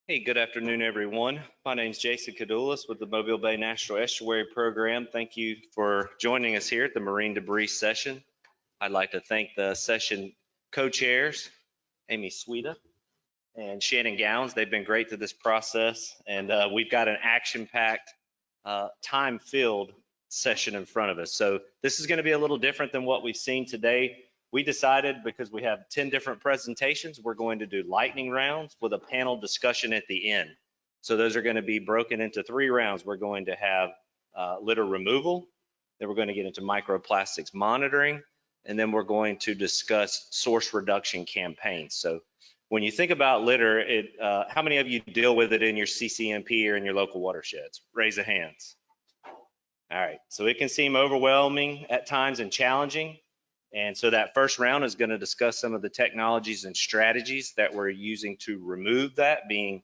Hey, good afternoon, everyone. My name is Jason Cadulas with the Mobile Bay National Estuary Program. Thank you for joining us here at the Marine Debris session. I'd like to thank the session co-chairs, Amy Siuda and Shannon Gowans. They've been great through this process, and we've got an action-packed, time-filled session in front of us. So this is going to be a little different than what we've seen today. We decided, because we have 10 different presentations, we're going to do lightning rounds with a panel discussion at the end. So those are going to be broken into 3 rounds. We're going to have litter removal, then we're going to get into microplastics monitoring, and then we're going to discuss source reduction campaigns. So when you think about litter, how many of you deal with it in your CCMP or in your local watersheds? Raise of hands. All right, so it can seem overwhelming at times and challenging. And so that first round is going to discuss some of the technologies and strategies that we're using to remove that, being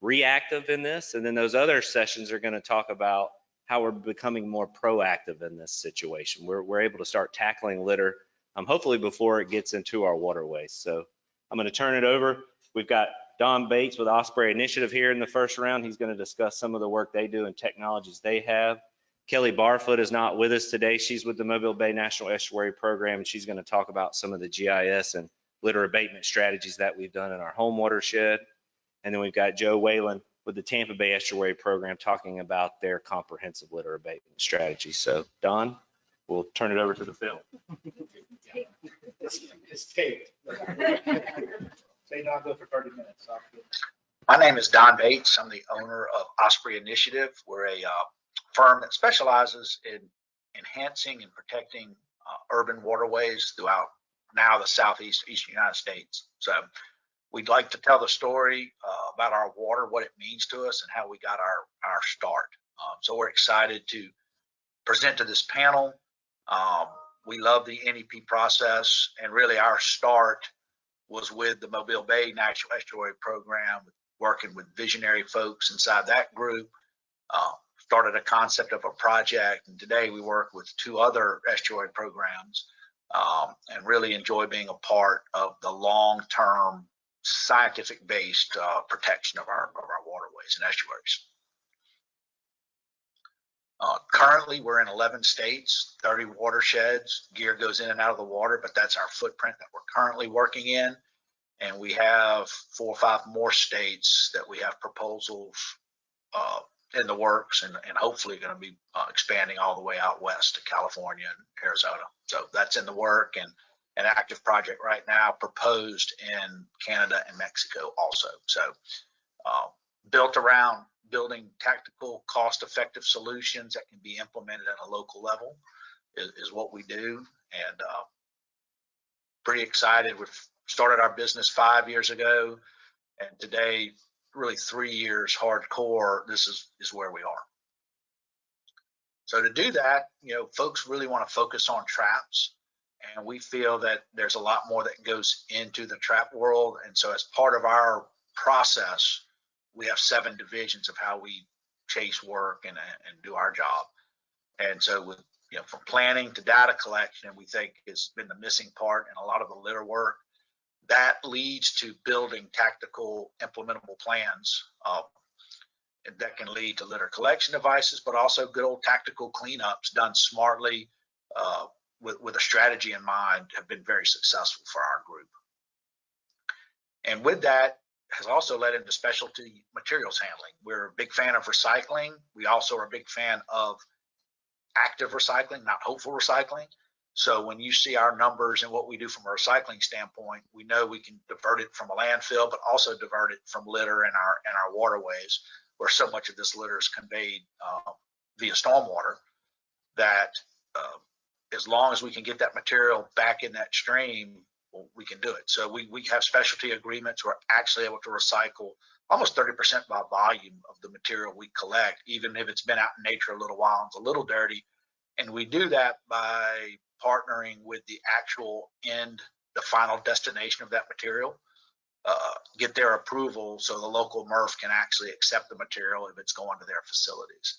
reactive in this. And then those other sessions are going to talk about how we're becoming more proactive in this situation. We're able to start tackling litter, hopefully before it gets into our waterways. So I'm going to turn it over. We've got Don Bates with Osprey Initiative here in the first round. He's going to discuss some of the work they do and technologies they have. Kelly Barfoot is not with us today. She's with the Mobile Bay National Estuary Program, and she's going to talk about some of the GIS and litter abatement strategies that we've done in our home watershed. And then we've got Joe Whalen with the Tampa Bay Estuary Program talking about their comprehensive litter abatement strategy. So, Don, we'll turn it over to the film. It's taped. Say Don, go for 30 minutes. My name is Don Bates. I'm the owner of Osprey Initiative. We're a firm that specializes in enhancing and protecting urban waterways throughout now the southeast eastern United States. So we'd like to tell the story about our water, what it means to us, and how we got our start. So we're excited to present to this panel. We love the NEP process, and really our start was with the Mobile Bay National Estuary Program, working with visionary folks inside that group. Started a concept of a project, and today we work with 2 other estuary programs, and really enjoy being a part of the long-term scientific-based protection of our waterways and estuaries. Currently, we're in 11 states, 30 watersheds. Gear goes in and out of the water, but that's our footprint that we're currently working in. And we have 4 or 5 more states that we have proposals in the works, and hopefully going to be expanding all the way out west to California and Arizona. So that's in the work, and an active project right now proposed in Canada and Mexico also. So built around building tactical, cost-effective solutions that can be implemented at a local level is what we do. And pretty excited. We've started our business 5 years ago, and today, really 3 years hardcore, this is where we are. So to do that, folks really want to focus on traps, and we feel that there's a lot more that goes into the trap world. And so as part of our process, we have 7 divisions of how we chase work and do our job. And so with from planning to data collection, we think has been the missing part in a lot of the litter work. That leads to building tactical implementable plans that can lead to litter collection devices, but also good old tactical cleanups done smartly with a strategy in mind have been very successful for our group. And with that has also led into specialty materials handling. We're a big fan of recycling. We also are a big fan of active recycling, not hopeful recycling. So when you see our numbers and what we do from a recycling standpoint, we know we can divert it from a landfill, but also divert it from litter in our waterways, where so much of this litter is conveyed via stormwater, that as long as we can get that material back in that stream, well, we can do it. So we have specialty agreements. We're actually able to recycle almost 30% by volume of the material we collect, even if it's been out in nature a little while and it's a little dirty. And we do that by partnering with the actual the final destination of that material, get their approval so the local MRF can actually accept the material if it's going to their facilities.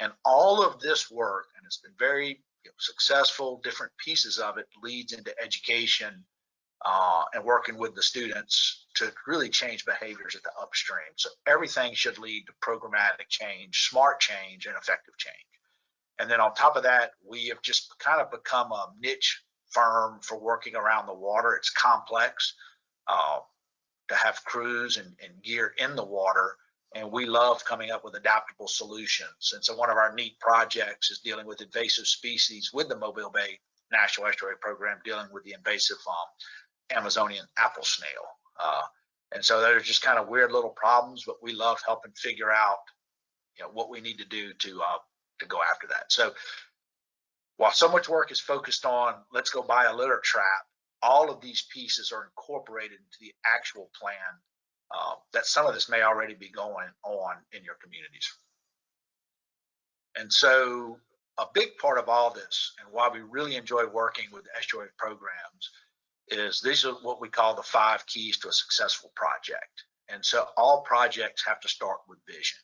And all of this work, and it's been very successful, different pieces of it leads into education and working with the students to really change behaviors at the upstream. So everything should lead to programmatic change, smart change, and effective change. And then on top of that, we have just kind of become a niche firm for working around the water. It's complex to have crews and gear in the water, and we love coming up with adaptable solutions. And so one of our neat projects is dealing with invasive species with the Mobile Bay National Estuary Program, dealing with the invasive Amazonian apple snail. And so they're just kind of weird little problems, but we love helping figure out, what we need to do to go after that. So while so much work is focused on let's go buy a litter trap, all of these pieces are incorporated into the actual plan that some of this may already be going on in your communities. And so a big part of all this, and why we really enjoy working with estuary programs, is these are what we call the 5 keys to a successful project. And so all projects have to start with vision,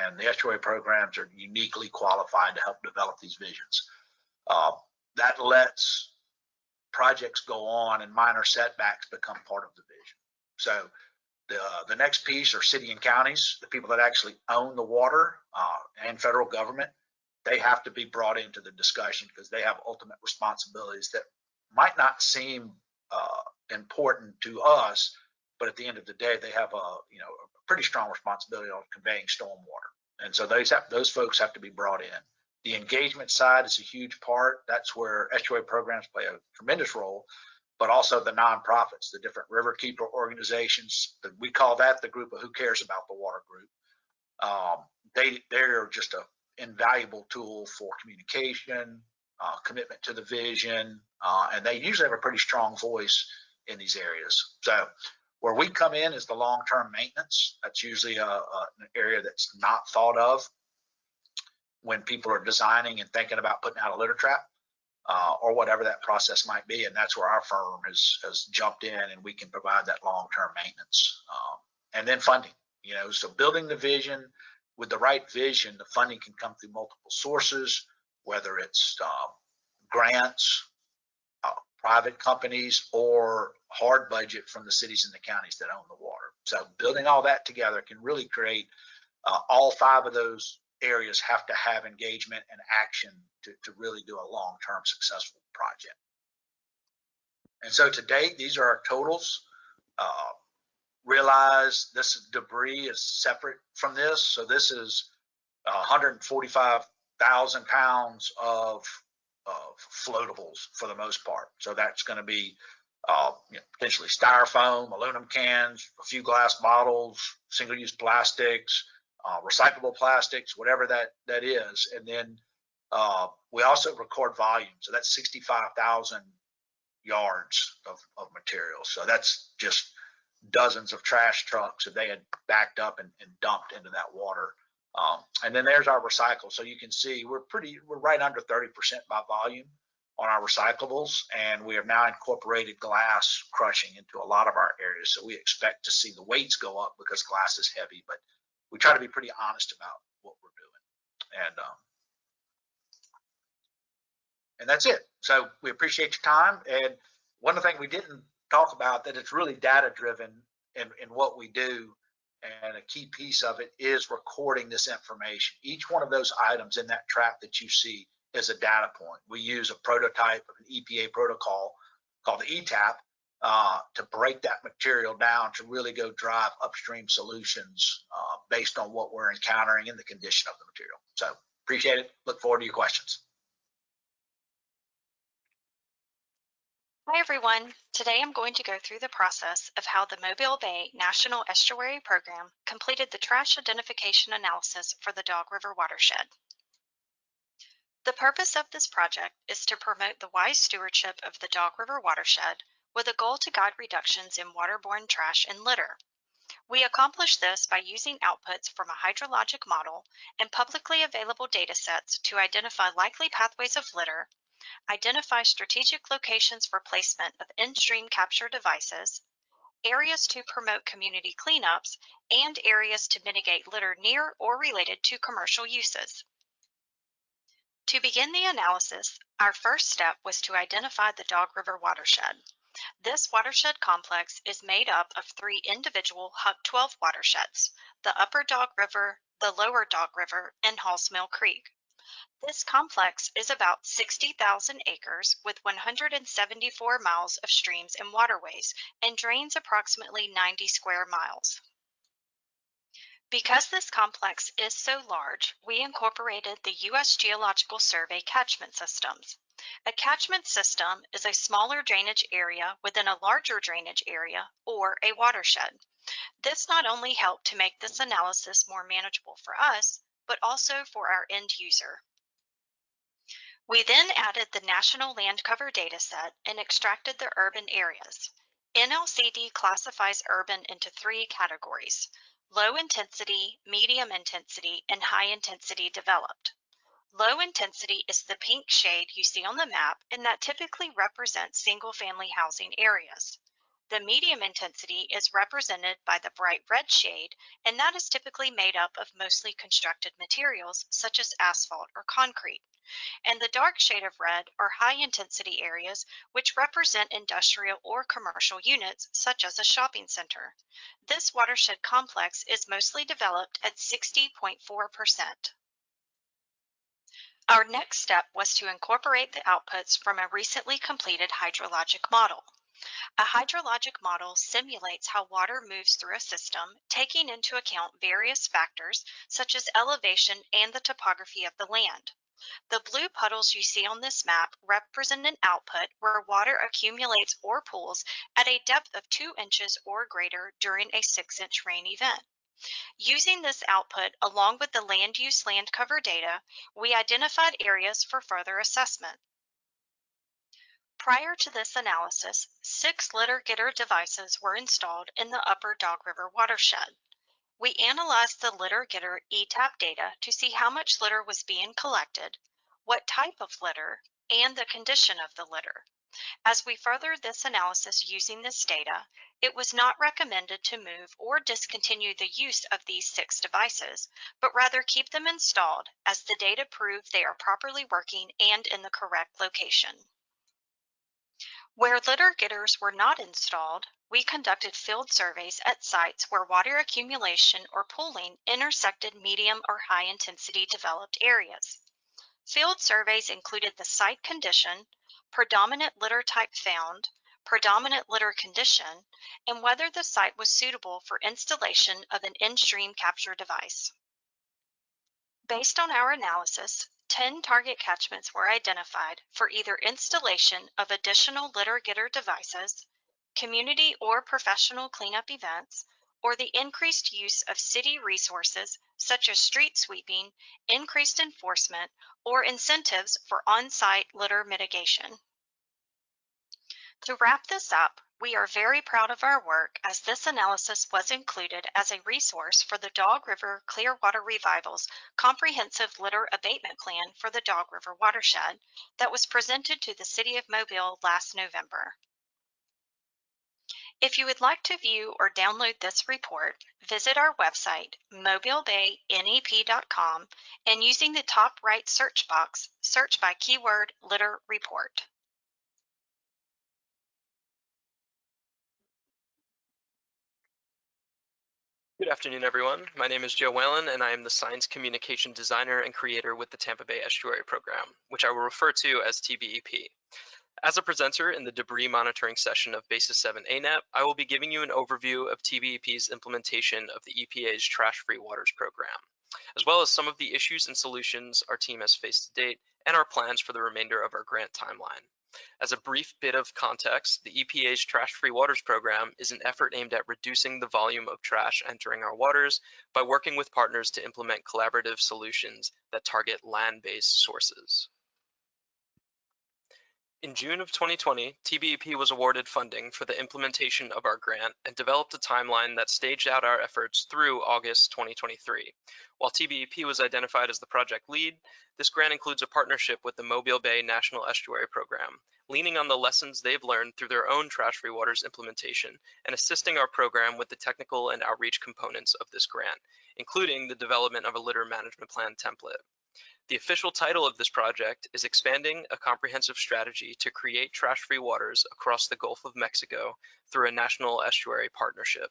and the estuary programs are uniquely qualified to help develop these visions. That lets projects go on and minor setbacks become part of the vision. So the next piece are city and counties, the people that actually own the water, and federal government. They have to be brought into the discussion because they have ultimate responsibilities that might not seem important to us, but at the end of the day, they have a pretty strong responsibility on conveying stormwater. And so those folks have to be brought in. The engagement side is a huge part. That's where estuary programs play a tremendous role, but also the nonprofits, the different riverkeeper organizations. We call that the group of Who Cares About the Water group. They're just an invaluable tool for communication, commitment to the vision, and they usually have a pretty strong voice in these areas. So where we come in is the long-term maintenance. That's usually an area that's not thought of when people are designing and thinking about putting out a litter trap, or whatever that process might be. And that's where our firm has jumped in, and we can provide that long-term maintenance. And then funding, so building the vision. With the right vision, the funding can come through multiple sources, whether it's grants, private companies, or hard budget from the cities and the counties that own the water. So building all that together can really create all 5 of those areas have to have engagement and action to really do a long-term successful project. And so to date, these are our totals. Realize this debris is separate from this. So this is 145,000 pounds of floatables for the most part. So that's going to be potentially styrofoam, aluminum cans, a few glass bottles, single-use plastics, recyclable plastics, whatever that is. And then we also record volume. So that's 65,000 yards of material. So that's just dozens of trash trucks that they had backed up and dumped into that water. And then there's our recycle. So you can see we're right under 30% by volume on our recyclables, and we have now incorporated glass crushing into a lot of our areas. So we expect to see the weights go up because glass is heavy, but we try to be pretty honest about what we're doing. And that's it. So we appreciate your time. And one of the things we didn't talk about, that it's really data driven in what we do, and a key piece of it is recording this information. Each one of those items in that trap that you see is a data point. We use a prototype of an EPA protocol called the ETAP to break that material down to really go drive upstream solutions based on what we're encountering in the condition of the material. So appreciate it. Look forward to your questions. Hi everyone. Today I'm going to go through the process of how the Mobile Bay National Estuary Program completed the trash identification analysis for the Dog River Watershed. The purpose of this project is to promote the wise stewardship of the Dog River Watershed with a goal to guide reductions in waterborne trash and litter. We accomplish this by using outputs from a hydrologic model and publicly available data sets to identify likely pathways of litter, identify strategic locations for placement of in-stream capture devices, areas to promote community cleanups, and areas to mitigate litter near or related to commercial uses. To begin the analysis, our first step was to identify the Dog River Watershed. This watershed complex is made up of 3 individual Hub 12 watersheds, the Upper Dog River, the Lower Dog River, and Halls Mill Creek. This complex is about 60,000 acres with 174 miles of streams and waterways and drains approximately 90 square miles. Because this complex is so large, we incorporated the U.S. Geological Survey catchment systems. A catchment system is a smaller drainage area within a larger drainage area, or a watershed. This not only helped to make this analysis more manageable for us, but also for our end user. We then added the National Land Cover Dataset and extracted the urban areas. NLCD classifies urban into 3 categories: low intensity, medium intensity, and high intensity developed. Low intensity is the pink shade you see on the map, and that typically represents single-family housing areas. The medium intensity is represented by the bright red shade, and that is typically made up of mostly constructed materials such as asphalt or concrete. And the dark shade of red are high-intensity areas, which represent industrial or commercial units, such as a shopping center. This watershed complex is mostly developed at 60.4%. Our next step was to incorporate the outputs from a recently completed hydrologic model. A hydrologic model simulates how water moves through a system, taking into account various factors such as elevation and the topography of the land. The blue puddles you see on this map represent an output where water accumulates or pools at a depth of 2 inches or greater during a 6-inch rain event. Using this output along with the land use land cover data, we identified areas for further assessment. Prior to this analysis, 6 litter getter devices were installed in the Upper Dog River watershed. We analyzed the litter getter ETAP data to see how much litter was being collected, what type of litter, and the condition of the litter. As we furthered this analysis using this data, it was not recommended to move or discontinue the use of these 6 devices, but rather keep them installed as the data proved they are properly working and in the correct location. Where litter getters were not installed, we conducted field surveys at sites where water accumulation or pooling intersected medium or high intensity developed areas. Field surveys included the site condition, predominant litter type found, predominant litter condition, and whether the site was suitable for installation of an in-stream capture device. Based on our analysis, 10 target catchments were identified for either installation of additional litter getter devices, community or professional cleanup events, or the increased use of city resources such as street sweeping, increased enforcement, or incentives for on-site litter mitigation. To wrap this up, we are very proud of our work as this analysis was included as a resource for the Dog River Clearwater Revival's Comprehensive Litter Abatement Plan for the Dog River Watershed that was presented to the City of Mobile last November. If you would like to view or download this report, visit our website, mobilebaynep.com, and using the top right search box, search by keyword litter report. Good afternoon, everyone. My name is Joe Whalen, and I am the Science Communication Designer and Creator with the Tampa Bay Estuary Program, which I will refer to as TBEP. As a presenter in the debris monitoring session of Basis 7 ANAP, I will be giving you an overview of TBEP's implementation of the EPA's Trash-Free Waters Program, as well as some of the issues and solutions our team has faced to date and our plans for the remainder of our grant timeline. As a brief bit of context, the EPA's Trash-Free Waters Program is an effort aimed at reducing the volume of trash entering our waters by working with partners to implement collaborative solutions that target land-based sources. In June of 2020, TBEP was awarded funding for the implementation of our grant and developed a timeline that staged out our efforts through August 2023. While TBEP was identified as the project lead, this grant includes a partnership with the Mobile Bay National Estuary Program, leaning on the lessons they've learned through their own trash-free waters implementation and assisting our program with the technical and outreach components of this grant, including the development of a litter management plan template. The official title of this project is Expanding a Comprehensive Strategy to Create Trash-Free Waters Across the Gulf of Mexico through a National Estuary Partnership.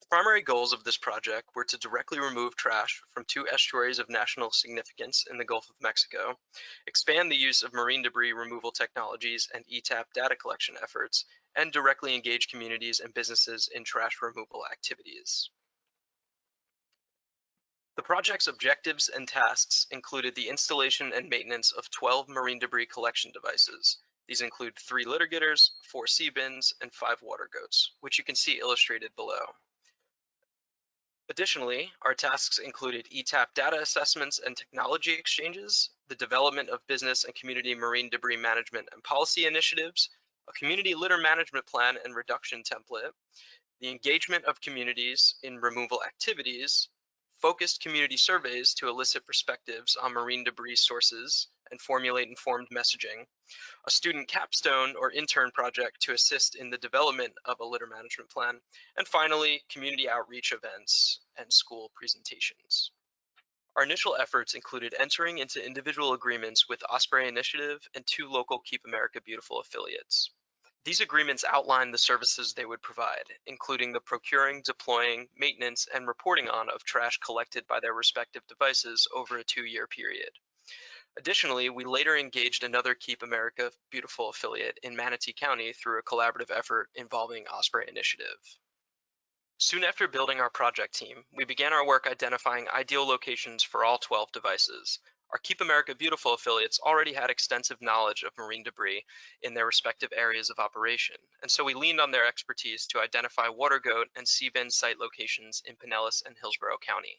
The primary goals of this project were to directly remove trash from 2 estuaries of national significance in the Gulf of Mexico, expand the use of marine debris removal technologies and ETAP data collection efforts, and directly engage communities and businesses in trash removal activities. The project's objectives and tasks included the installation and maintenance of 12 marine debris collection devices. These include 3 litter getters, 4 sea bins, and 5 water goats, which you can see illustrated below. Additionally, our tasks included ETAP data assessments and technology exchanges, the development of business and community marine debris management and policy initiatives, a community litter management plan and reduction template, the engagement of communities in removal activities, focused community surveys to elicit perspectives on marine debris sources and formulate informed messaging, a student capstone or intern project to assist in the development of a litter management plan, and finally, community outreach events and school presentations. Our initial efforts included entering into individual agreements with Osprey Initiative and 2 local Keep America Beautiful affiliates. These agreements outline the services they would provide, including the procuring, deploying, maintenance, and reporting on of trash collected by their respective devices over a 2-year period. Additionally, we later engaged another Keep America Beautiful affiliate in Manatee County through a collaborative effort involving Osprey Initiative. Soon after building our project team, we began our work identifying ideal locations for all 12 devices. Our Keep America Beautiful affiliates already had extensive knowledge of marine debris in their respective areas of operation, and so we leaned on their expertise to identify water goat and sea bin site locations in Pinellas and Hillsborough County.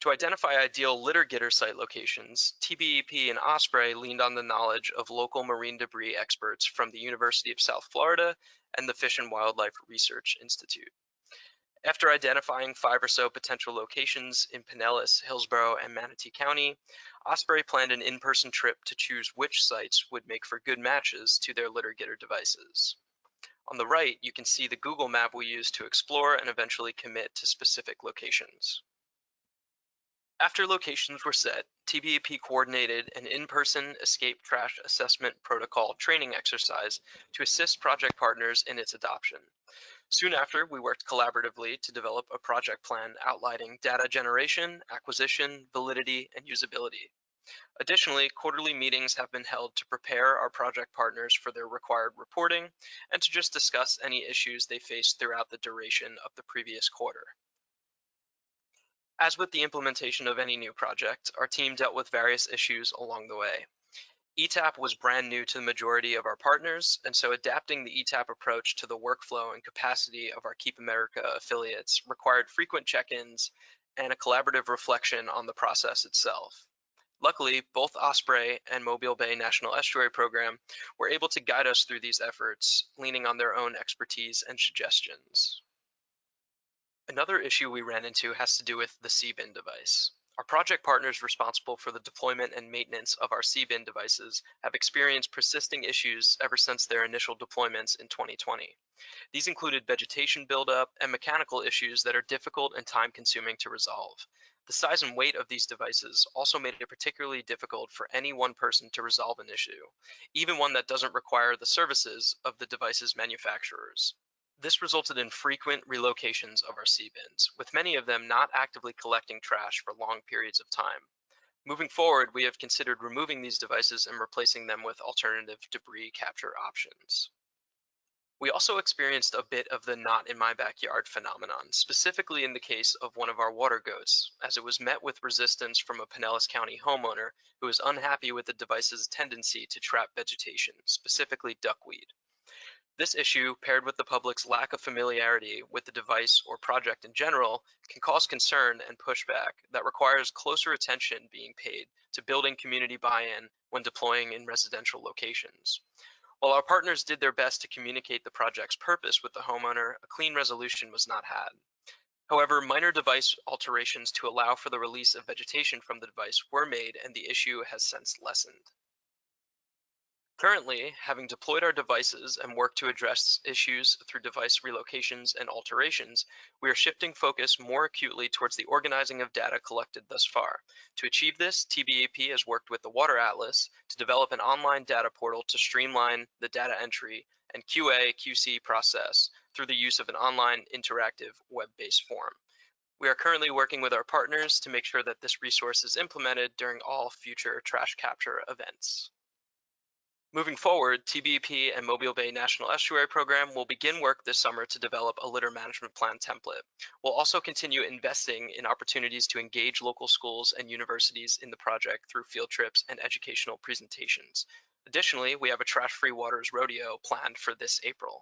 To identify ideal litter getter site locations, TBEP and Osprey leaned on the knowledge of local marine debris experts from the University of South Florida and the Fish and Wildlife Research Institute. After identifying 5 or so potential locations in Pinellas, Hillsborough, and Manatee County, Osprey planned an in-person trip to choose which sites would make for good matches to their litter getter devices. On the right, you can see the Google map we used to explore and eventually commit to specific locations. After locations were set, TBEP coordinated an in-person escape trash assessment protocol training exercise to assist project partners in its adoption. Soon after, we worked collaboratively to develop a project plan outlining data generation, acquisition, validity, and usability. Additionally, quarterly meetings have been held to prepare our project partners for their required reporting and to just discuss any issues they faced throughout the duration of the previous quarter. As with the implementation of any new project, our team dealt with various issues along the way. ETAP was brand new to the majority of our partners, and so adapting the ETAP approach to the workflow and capacity of our Keep America affiliates required frequent check-ins and a collaborative reflection on the process itself. Luckily, both Osprey and Mobile Bay National Estuary Program were able to guide us through these efforts, leaning on their own expertise and suggestions. Another issue we ran into has to do with the sea bin device. Our project partners responsible for the deployment and maintenance of our sea bin devices have experienced persisting issues ever since their initial deployments in 2020. These included vegetation buildup and mechanical issues that are difficult and time-consuming to resolve. The size and weight of these devices also made it particularly difficult for any one person to resolve an issue, even one that doesn't require the services of the device's manufacturers. This resulted in frequent relocations of our sea bins, with many of them not actively collecting trash for long periods of time. Moving forward, we have considered removing these devices and replacing them with alternative debris capture options. We also experienced a bit of the not in my backyard phenomenon, specifically in the case of one of our water goats, as it was met with resistance from a Pinellas County homeowner who was unhappy with the device's tendency to trap vegetation, specifically duckweed. This issue, paired with the public's lack of familiarity with the device or project in general, can cause concern and pushback that requires closer attention being paid to building community buy-in when deploying in residential locations. While our partners did their best to communicate the project's purpose with the homeowner, a clean resolution was not had. However, minor device alterations to allow for the release of vegetation from the device were made, and the issue has since lessened. Currently, having deployed our devices and worked to address issues through device relocations and alterations, we are shifting focus more acutely towards the organizing of data collected thus far. To achieve this, TBAP has worked with the Water Atlas to develop an online data portal to streamline the data entry and QA/QC process through the use of an online interactive web-based form. We are currently working with our partners to make sure that this resource is implemented during all future trash capture events. Moving forward, TBEP and Mobile Bay National Estuary Program will begin work this summer to develop a litter management plan template. We'll also continue investing in opportunities to engage local schools and universities in the project through field trips and educational presentations. Additionally, we have a Trash-Free Waters Rodeo planned for this April.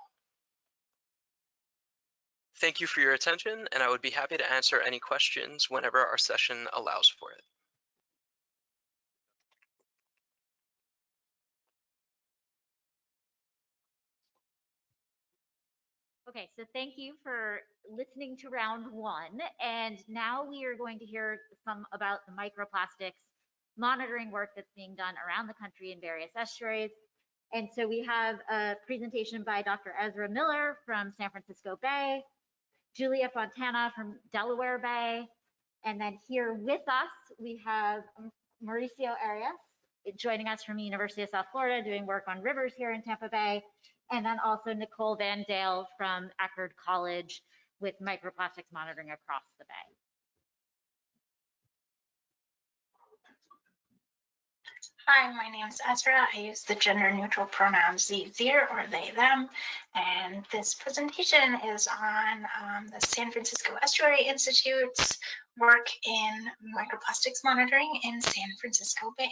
Thank you for your attention, and I would be happy to answer any questions whenever our session allows for it. Okay, so thank you for listening to round one. And now we are going to hear some about the microplastics monitoring work that's being done around the country in various estuaries. And so we have a presentation by Dr. Ezra Miller from San Francisco Bay, Julia Fontana from Delaware Bay, and then here with us, we have Mauricio Arias joining us from the University of South Florida doing work on rivers here in Tampa Bay. And then also Nicole Van Dale from Eckerd College with microplastics monitoring across the bay. Hi, my name is Ezra. I use the gender neutral pronouns ze, their, or they, them. And this presentation is on the San Francisco Estuary Institute's work in microplastics monitoring in San Francisco Bay.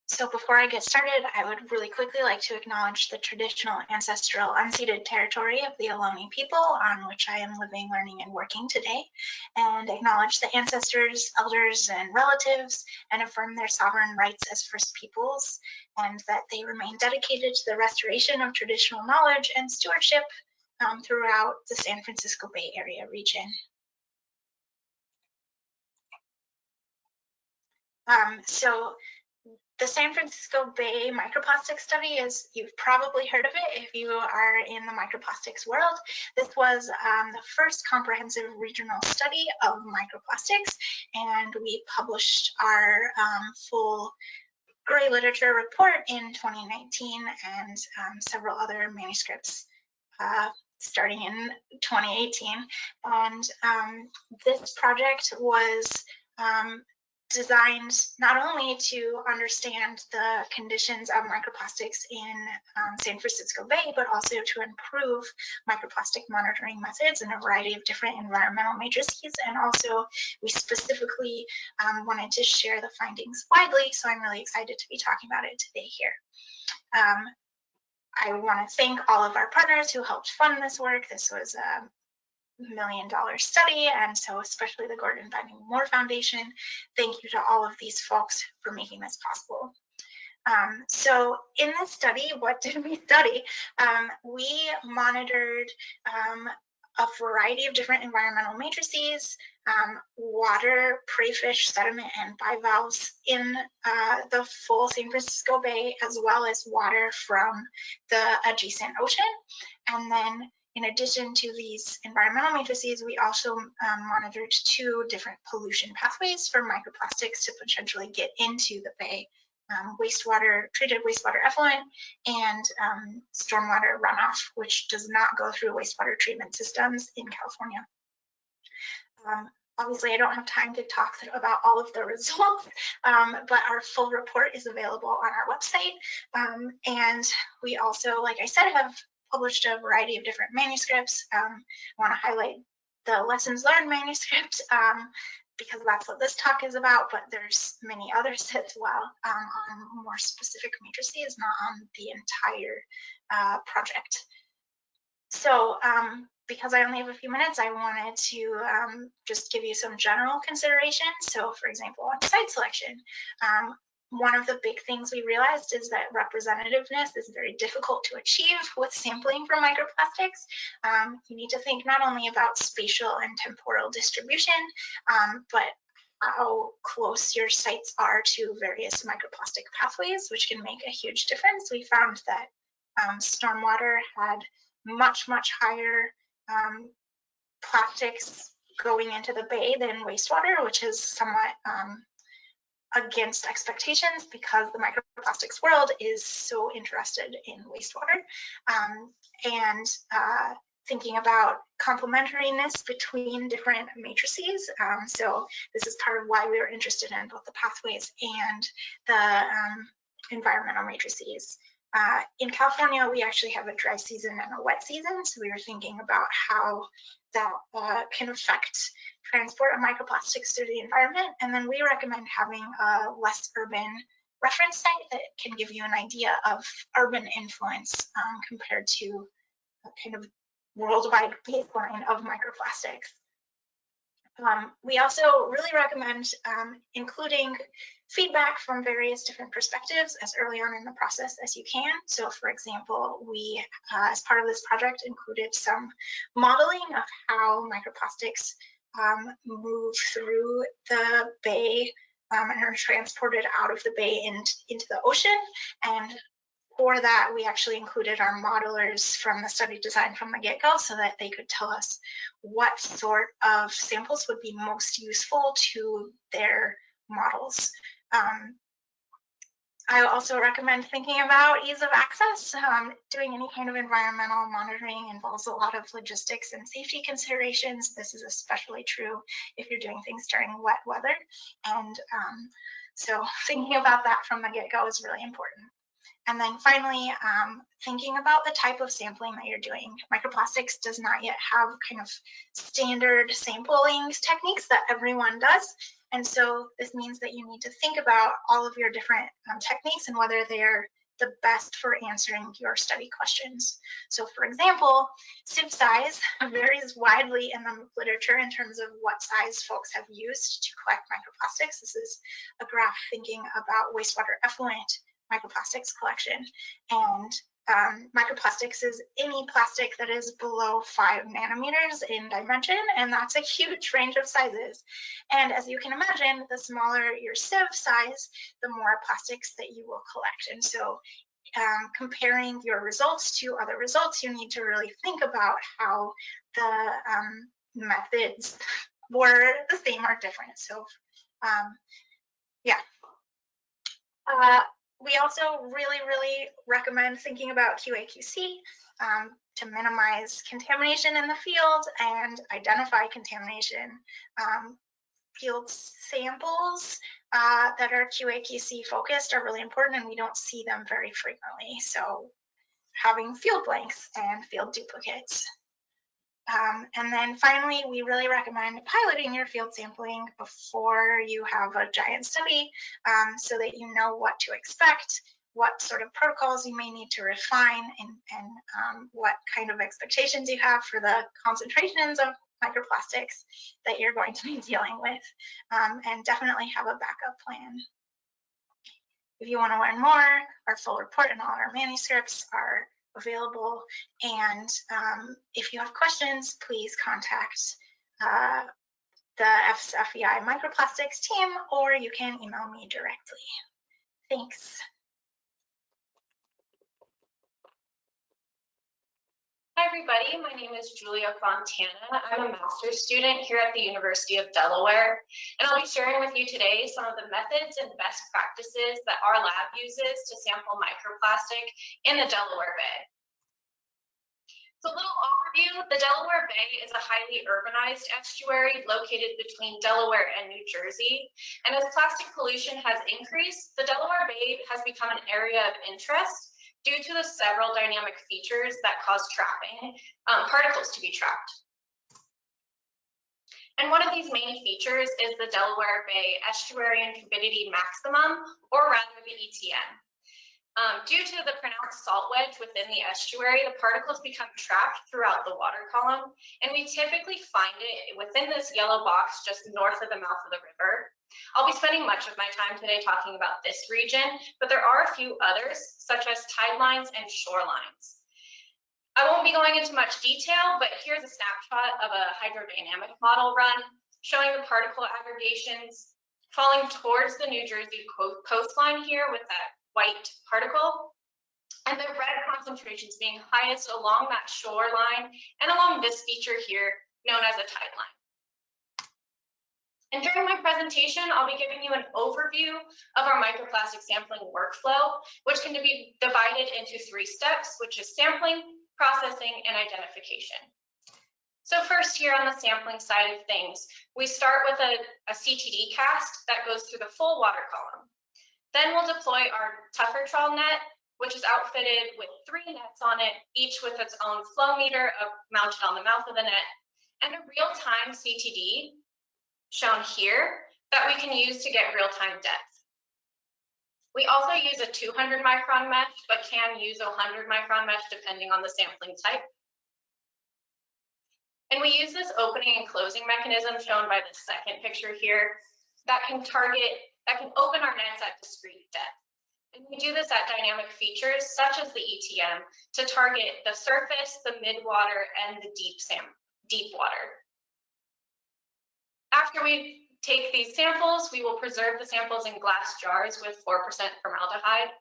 So before I get started, I would really quickly like to acknowledge the traditional ancestral unceded territory of the Ohlone people on which I am living, learning, and working today, and acknowledge the ancestors, elders, and relatives, and affirm their sovereign rights as First Peoples, and that they remain dedicated to the restoration of traditional knowledge and stewardship throughout the San Francisco Bay Area region. So the San Francisco Bay microplastic study is, you've probably heard of it if you are in the microplastics world. This was the first comprehensive regional study of microplastics, and we published our full gray literature report in 2019 and several other manuscripts starting in 2018. And this project was designed not only to understand the conditions of microplastics in San Francisco Bay, but also to improve microplastic monitoring methods in a variety of different environmental matrices. And also, we specifically wanted to share the findings widely, so I'm really excited to be talking about it today here. I want to thank all of our partners who helped fund this work. This was a $1 million study, and so especially the Gordon Bennett Moore Foundation. Thank you to all of these folks for making this possible. So in this study, what did we study? We monitored a variety of different environmental matrices, water, prey fish, sediment, and bivalves in the full San Francisco Bay, as well as water from the adjacent ocean. And then in addition to these environmental matrices, we also monitored 2 different pollution pathways for microplastics to potentially get into the bay. Wastewater, treated wastewater effluent, and stormwater runoff, which does not go through wastewater treatment systems in California. Obviously, I don't have time to talk about all of the results, but our full report is available on our website. And we also, like I said, have published a variety of different manuscripts. I want to highlight the lessons learned manuscript because that's what this talk is about, but there's many others as well on more specific matrices, not on the entire project. So because I only have a few minutes, I wanted to just give you some general considerations. So for example, on site selection, one of the big things we realized is that representativeness is very difficult to achieve with sampling for microplastics. You need to think not only about spatial and temporal distribution, but how close your sites are to various microplastic pathways, which can make a huge difference. We found that stormwater had much higher plastics going into the bay than wastewater, which is somewhat against expectations because the microplastics world is so interested in wastewater. And thinking about complementariness between different matrices. So this is part of why we were interested in both the pathways and the environmental matrices. In California, we actually have a dry season and a wet season. So we were thinking about how that can affect transport of microplastics through the environment. And then we recommend having a less urban reference site that can give you an idea of urban influence compared to a kind of worldwide baseline of microplastics. We also really recommend including feedback from various different perspectives as early on in the process as you can. So for example, we, as part of this project, included some modeling of how microplastics move through the bay and are transported out of the bay into the ocean. And for that, we actually included our modelers from the study design from the get-go so that they could tell us what sort of samples would be most useful to their models. I also recommend thinking about ease of access. Doing any kind of environmental monitoring involves a lot of logistics and safety considerations. This is especially true if you're doing things during wet weather. And so thinking about that from the get-go is really important. And then finally, thinking about the type of sampling that you're doing. Microplastics does not yet have kind of standard sampling techniques that everyone does. And so this means that you need to think about all of your different techniques and whether they're the best for answering your study questions. So for example, sieve size varies widely in the literature in terms of what size folks have used to collect microplastics. This is a graph thinking about wastewater effluent microplastics collection, and microplastics is any plastic that is below 5 nanometers in dimension, and that's a huge range of sizes. And as you can imagine, the smaller your sieve size, the more plastics that you will collect. And so comparing your results to other results, you need to really think about how the methods were the same or different. So yeah. We also really recommend thinking about QA/QC to minimize contamination in the field and identify contamination. Field samples that are QA/QC focused are really important, and we don't see them very frequently. So having field blanks and field duplicates. And then finally, we really recommend piloting your field sampling before you have a giant study so that you know what to expect, what sort of protocols you may need to refine, and what kind of expectations you have for the concentrations of microplastics that you're going to be dealing with, and definitely have a backup plan. If you want to learn more, our full report and all our manuscripts are available. And if you have questions, please contact the FFEI Microplastics team, or you can email me directly. Thanks. Hi, everybody. My name is Julia Fontana. I'm a master's student here at the University of Delaware, and I'll be sharing with you today some of the methods and best practices that our lab uses to sample microplastic in the Delaware Bay. So a little overview, the Delaware Bay is a highly urbanized estuary located between Delaware and New Jersey. And as plastic pollution has increased, the Delaware Bay has become an area of interest due to the several dynamic features that cause trapping, particles to be trapped. And one of these main features is the Delaware Bay Estuarine Turbidity Maximum, or rather the ETM. Due to the pronounced salt wedge within the estuary, the particles become trapped throughout the water column, and we typically find it within this yellow box just north of the mouth of the river. I'll be spending much of my time today talking about this region, but there are a few others, such as tidelines and shorelines. I won't be going into much detail, but here's a snapshot of a hydrodynamic model run showing the particle aggregations falling towards the New Jersey coastline here with that white particle, and the red concentrations being highest along that shoreline and along this feature here known as a tide line. And during my presentation, I'll be giving you an overview of our microplastic sampling workflow, which can be divided into 3 steps, which is sampling, processing, and identification. So first here on the sampling side of things, we start with a CTD cast that goes through the full water column. Then we'll deploy our Tucker trawl net, which is outfitted with 3 nets on it, each with its own flow meter mounted on the mouth of the net, and a real-time CTD shown here that we can use to get real-time depth. We also use a 200 micron mesh, but can use a 100 micron mesh depending on the sampling type. And we use this opening and closing mechanism shown by the second picture here that can open our nets at discrete depth. And we do this at dynamic features such as the ETM to target the surface, the mid-water, and the deep water. After we take these samples, we will preserve the samples in glass jars with 4% formaldehyde.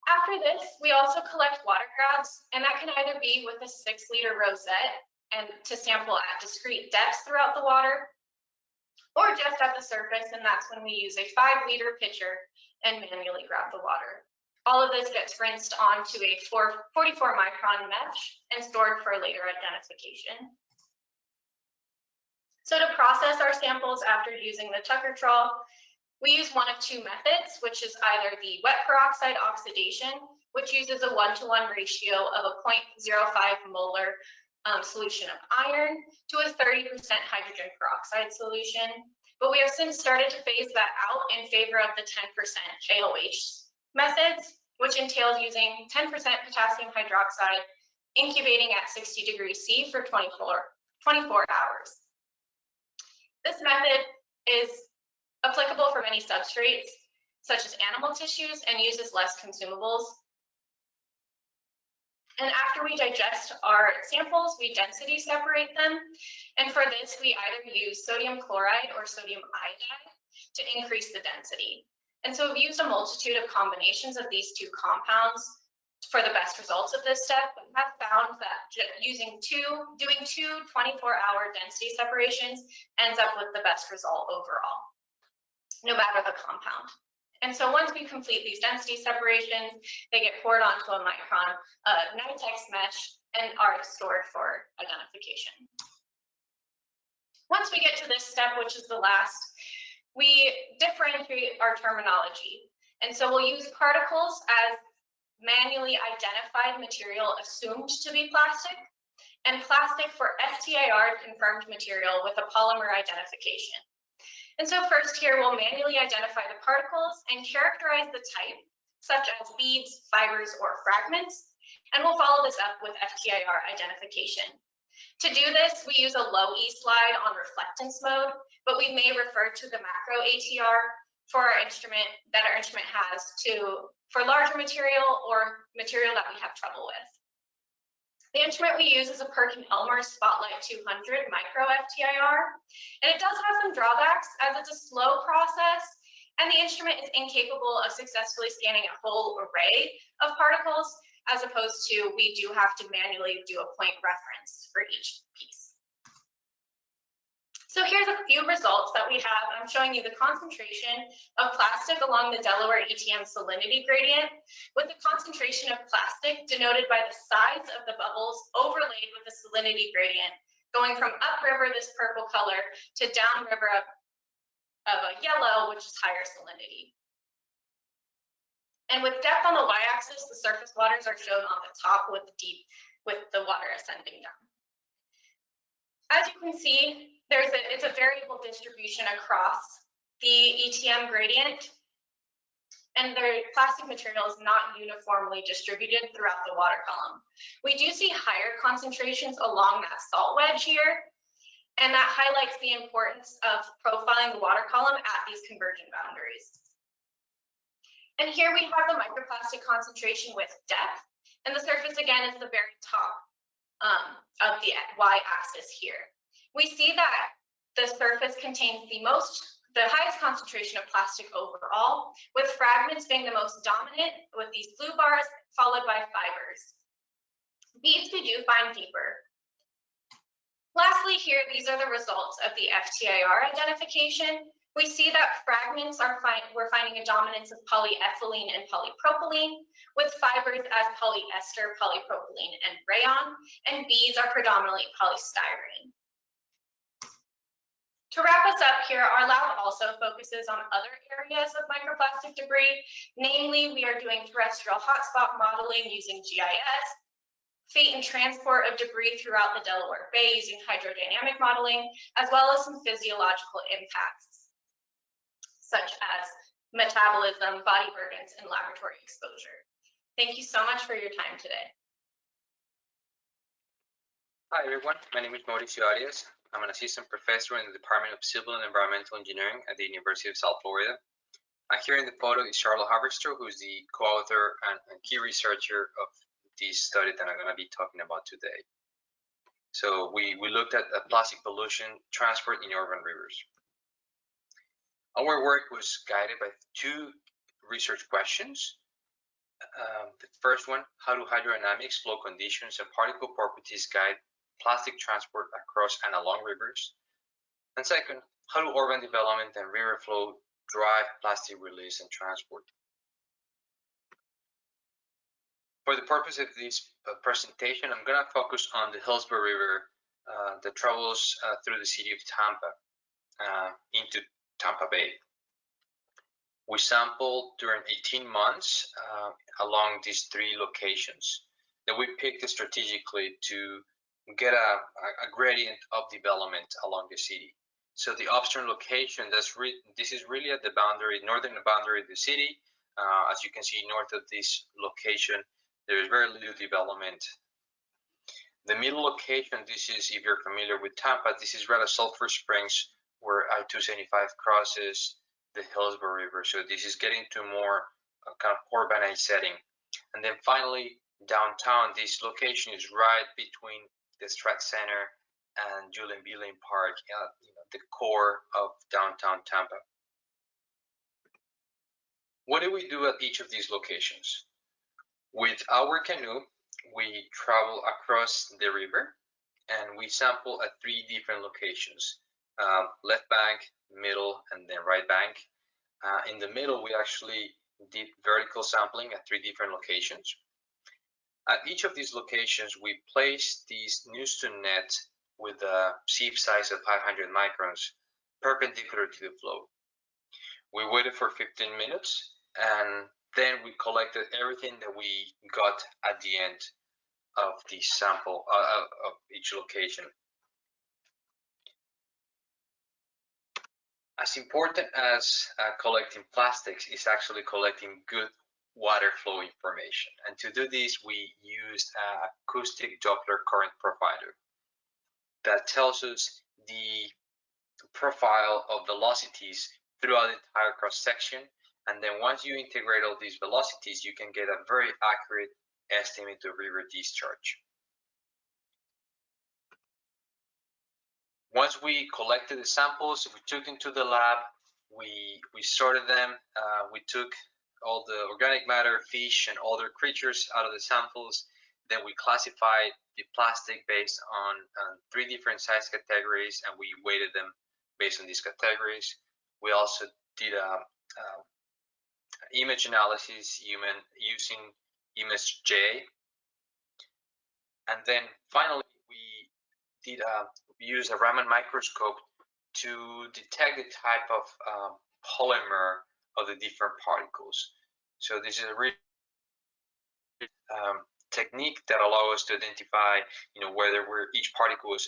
After this, we also collect water grabs, and that can either be with a 6-liter rosette and to sample at discrete depths throughout the water, or just at the surface, and that's when we use a 5-liter pitcher and manually grab the water. All of this gets rinsed onto a 44 micron mesh and stored for later identification. So to process our samples after using the Tucker trawl, we use one of 2 methods, which is either the wet peroxide oxidation, which uses a 1-to-1 ratio of a 0.05 molar solution of iron to a 30% hydrogen peroxide solution. But we have since started to phase that out in favor of the 10% KOH methods, which entails using 10% potassium hydroxide, incubating at 60 degrees C for 24 hours. This method is applicable for many substrates, such as animal tissues, and uses less consumables. And after we digest our samples, we density separate them. And for this, we either use sodium chloride or sodium iodide to increase the density. And so we've used a multitude of combinations of these 2 compounds for the best results of this step, but have found that doing two 24-hour density separations ends up with the best result overall, no matter the compound. And so once we complete these density separations, they get poured onto a micron Nitex mesh and are stored for identification. Once we get to this step, which is the last, we differentiate our terminology. And so we'll use particles as manually identified material assumed to be plastic, and plastic for STIR confirmed material with a polymer identification. And so first here, we'll manually identify the particles and characterize the type, such as beads, fibers, or fragments, and we'll follow this up with FTIR identification. To do this, we use a low E slide on reflectance mode, but we may refer to the macro ATR for our instrument that our instrument has for larger material or material that we have trouble with. The instrument we use is a Perkin-Elmer Spotlight 200 micro FTIR, and it does have some drawbacks as it's a slow process, and the instrument is incapable of successfully scanning a whole array of particles, as opposed to we do have to manually do a point reference for each piece. So here's a few results that we have. I'm showing you the concentration of plastic along the Delaware ETM salinity gradient, with the concentration of plastic denoted by the size of the bubbles overlaid with the salinity gradient, going from upriver, this purple color, to downriver of a yellow, which is higher salinity. And with depth on the y-axis, the surface waters are shown on the top with the water ascending down. As you can see, it's a variable distribution across the ETM gradient, and the plastic material is not uniformly distributed throughout the water column. We do see higher concentrations along that salt wedge here, and that highlights the importance of profiling the water column at these convergent boundaries. And here we have the microplastic concentration with depth, and the surface again is the very top of the y-axis here. We see that the surface contains the highest concentration of plastic overall, with fragments being the most dominant with these blue bars, followed by fibers. Beads we do find deeper. Lastly here, these are the results of the FTIR identification. We see that fragments we're finding a dominance of polyethylene and polypropylene, with fibers as polyester, polypropylene, and rayon, and beads are predominantly polystyrene. To wrap us up here, our lab also focuses on other areas of microplastic debris. Namely, we are doing terrestrial hotspot modeling using GIS, fate and transport of debris throughout the Delaware Bay using hydrodynamic modeling, as well as some physiological impacts, such as metabolism, body burdens, and laboratory exposure. Thank you so much for your time today. Hi everyone, my name is Mauricio Arias. I'm an assistant professor in the Department of Civil and Environmental Engineering at the University of South Florida. Here in the photo is Charlotte Haberstroh, who's the co-author and key researcher of this study that I'm going to be talking about today. So we looked at plastic pollution transport in urban rivers. Our work was guided by two research questions. The first one, how do hydrodynamics, flow conditions, and particle properties guide plastic transport across and along rivers? And second, how do urban development and river flow drive plastic release and transport? For the purpose of this presentation, I'm going to focus on the Hillsborough River that travels through the city of Tampa into Tampa Bay. We sampled during 18 months along these three locations that we picked strategically to get a gradient of development along the city. So the upstream location, this is really at the boundary, northern boundary of the city. As you can see, north of this location, there is very little development. The middle location, this is, if you're familiar with Tampa, this is right at Sulphur Springs, where I-275 crosses the Hillsborough River. So this is getting to more kind of urbanized setting. And then finally, downtown, this location is right between the Strat Center and Julian Beeling Park, the core of downtown Tampa. What do we do at each of these locations? With our canoe, we travel across the river and we sample at three different locations, left bank, middle, and then right bank. In the middle, we actually did vertical sampling at three different locations. At each of these locations, we placed these Newston net with a sieve size of 500 microns perpendicular to the flow. We waited for 15 minutes and then we collected everything that we got at the end of the sample of each location. As important as collecting plastics is actually collecting good water flow information. And to do this, we used an acoustic Doppler current profiler that tells us the profile of velocities throughout the entire cross section. And then once you integrate all these velocities, you can get a very accurate estimate of river discharge. Once we collected the samples, we took them to the lab, we sorted them, we took all the organic matter, fish, and other creatures out of the samples. Then we classified the plastic based on three different size categories, and we weighted them based on these categories. We also did a image analysis using ImageJ. And then finally, we use a Raman microscope to detect the type of polymer of the different particles. So this is a really technique that allows us to identify, whether each particle was,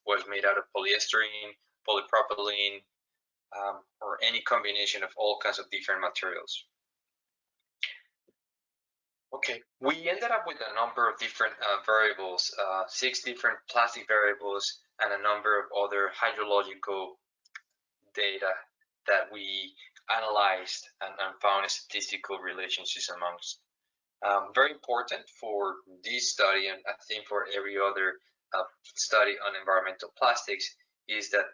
was made out of polystyrene, polypropylene, or any combination of all kinds of different materials. Okay, we ended up with a number of different variables, 6 different plastic variables, and a number of other hydrological data that we analyzed and found statistical relationships amongst. Very important for this study, and I think for every other study on environmental plastics is that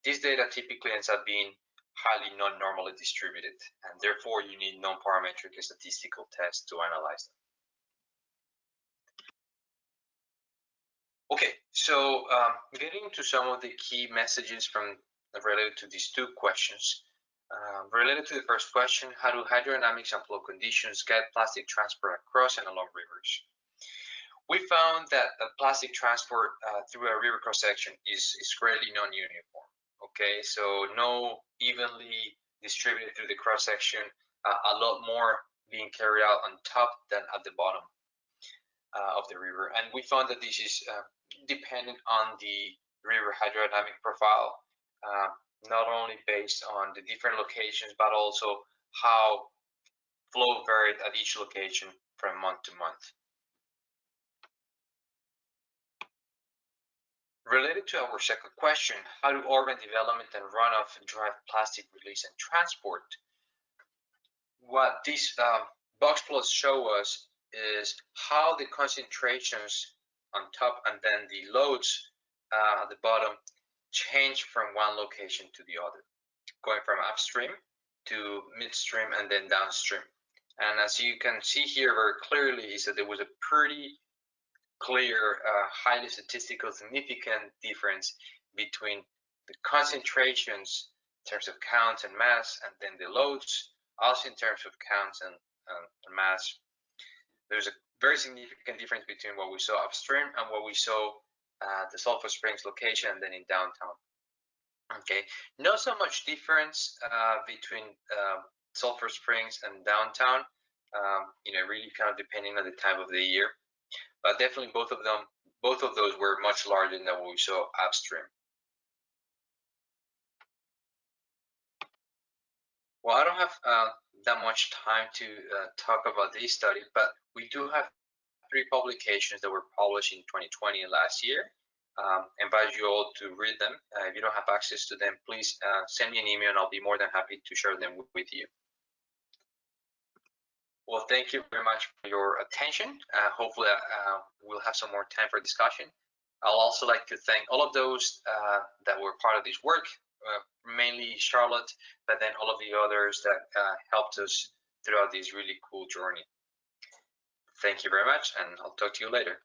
this data typically ends up being highly non-normally distributed, and therefore you need non-parametric statistical tests to analyze them. Okay, so getting to some of the key messages related to these two questions. Related to the first question, how do hydrodynamics and flow conditions guide plastic transport across and along rivers? We found that the plastic transport through a river cross-section is greatly non-uniform. Okay, so no evenly distributed through the cross-section, a lot more being carried out on top than at the bottom of the river. And we found that this is dependent on the river hydrodynamic profile, not only based on the different locations, but also how flow varied at each location from month to month. Related to our second question, how do urban development and runoff drive plastic release and transport? What these box plots show us is how the concentrations on top and then the loads at the bottom change from one location to the other, going from upstream to midstream and then downstream. And as you can see here very clearly is that there was a pretty clear, highly statistical significant difference between the concentrations in terms of counts and mass, and then the loads, also in terms of counts and mass. There's a very significant difference between what we saw upstream and what we saw at the Sulphur Springs location and then in downtown. Okay, not so much difference between Sulphur Springs and downtown, really kind of depending on the time of the year. But definitely both of those were much larger than what we saw upstream. Well, I don't have that much time to talk about this study, but we do have 3 publications that were published in 2020 and last year. I invite you all to read them. If you don't have access to them, please send me an email and I'll be more than happy to share them with you. Well, thank you very much for your attention. Hopefully we'll have some more time for discussion. I'll also like to thank all of those that were part of this work, mainly Charlotte, but then all of the others that helped us throughout this really cool journey. Thank you very much, and I'll talk to you later.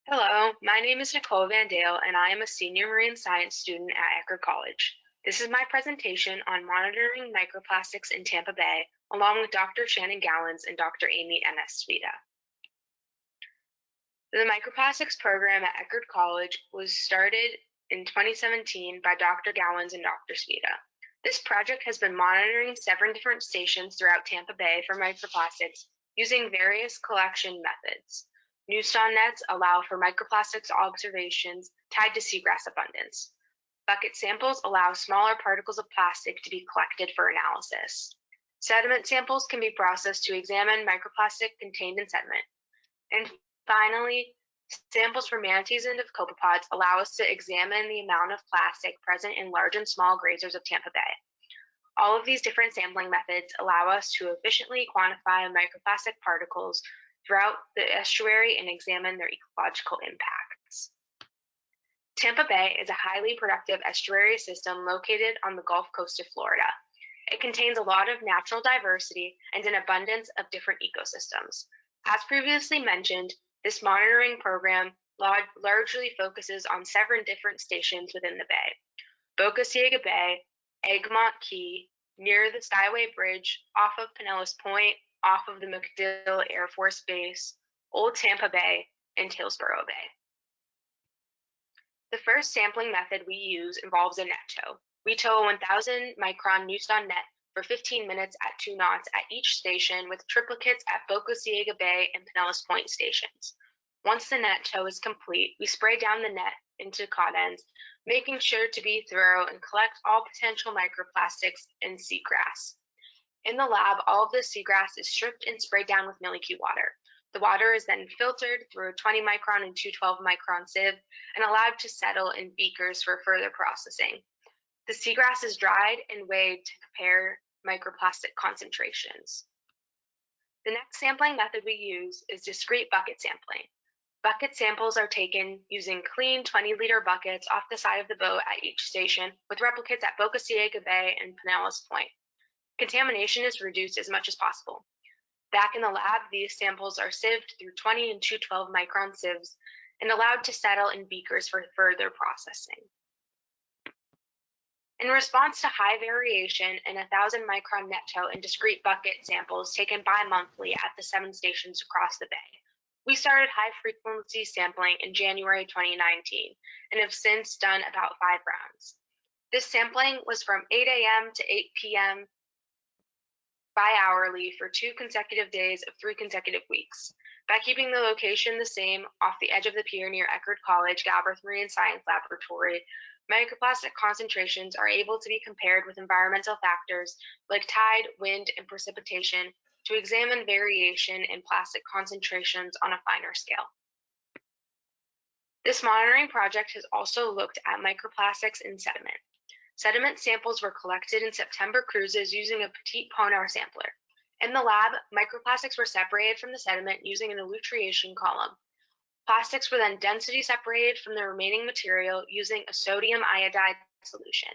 Hello, my name is Nicole Van Dale, and I am a senior marine science student at Eckerd College. This is my presentation on monitoring microplastics in Tampa Bay, along with Dr. Shannon Gowans and Dr. Amy Siuda. The microplastics program at Eckerd College was started in 2017 by Dr. Gowans and Dr. Siuda. This project has been monitoring 7 different stations throughout Tampa Bay for microplastics using various collection methods. Newston nets allow for microplastics observations tied to seagrass abundance. Bucket samples allow smaller particles of plastic to be collected for analysis. Sediment samples can be processed to examine microplastic contained in sediment. And finally, samples from manatees and copepods allow us to examine the amount of plastic present in large and small grazers of Tampa Bay. All of these different sampling methods allow us to efficiently quantify microplastic particles throughout the estuary and examine their ecological impacts. Tampa Bay is a highly productive estuary system located on the Gulf Coast of Florida. It contains a lot of natural diversity and an abundance of different ecosystems. As previously mentioned, this monitoring program largely focuses on 7 different stations within the bay: Boca Ciega Bay, Egmont Key, near the Skyway Bridge, off of Pinellas Point, off of the MacDill Air Force Base, Old Tampa Bay, and Hillsborough Bay. The first sampling method we use involves a net tow. We tow a 1,000 micron Newston net for 15 minutes at 2 knots at each station, with triplicates at Boca Ciega Bay and Pinellas Point stations. Once the net tow is complete, we spray down the net into cod ends, making sure to be thorough and collect all potential microplastics and seagrass. In the lab, all of the seagrass is stripped and sprayed down with milky water. The water is then filtered through a 20 micron and 212 micron sieve and allowed to settle in beakers for further processing. The seagrass is dried and weighed to compare microplastic concentrations. The next sampling method we use is discrete bucket sampling. Bucket samples are taken using clean 20-liter buckets off the side of the boat at each station, with replicates at Boca Ciega Bay and Pinellas Point. Contamination is reduced as much as possible. Back in the lab, these samples are sieved through 20 and 212 micron sieves and allowed to settle in beakers for further processing. In response to high variation and 1,000 micron net tow in discrete bucket samples taken bi-monthly at the 7 stations across the bay, we started high-frequency sampling in January 2019 and have since done about 5 rounds. This sampling was from 8 a.m. to 8 p.m. bi-hourly for 2 consecutive days of 3 consecutive weeks. By keeping the location the same off the edge of the pier near Eckerd College Galbraith Marine Science Laboratory, microplastic concentrations are able to be compared with environmental factors like tide, wind, and precipitation to examine variation in plastic concentrations on a finer scale. This monitoring project has also looked at microplastics in sediment. Sediment samples were collected in September cruises using a Petit Ponar sampler. In the lab, microplastics were separated from the sediment using an elutriation column. Plastics were then density separated from the remaining material using a sodium iodide solution.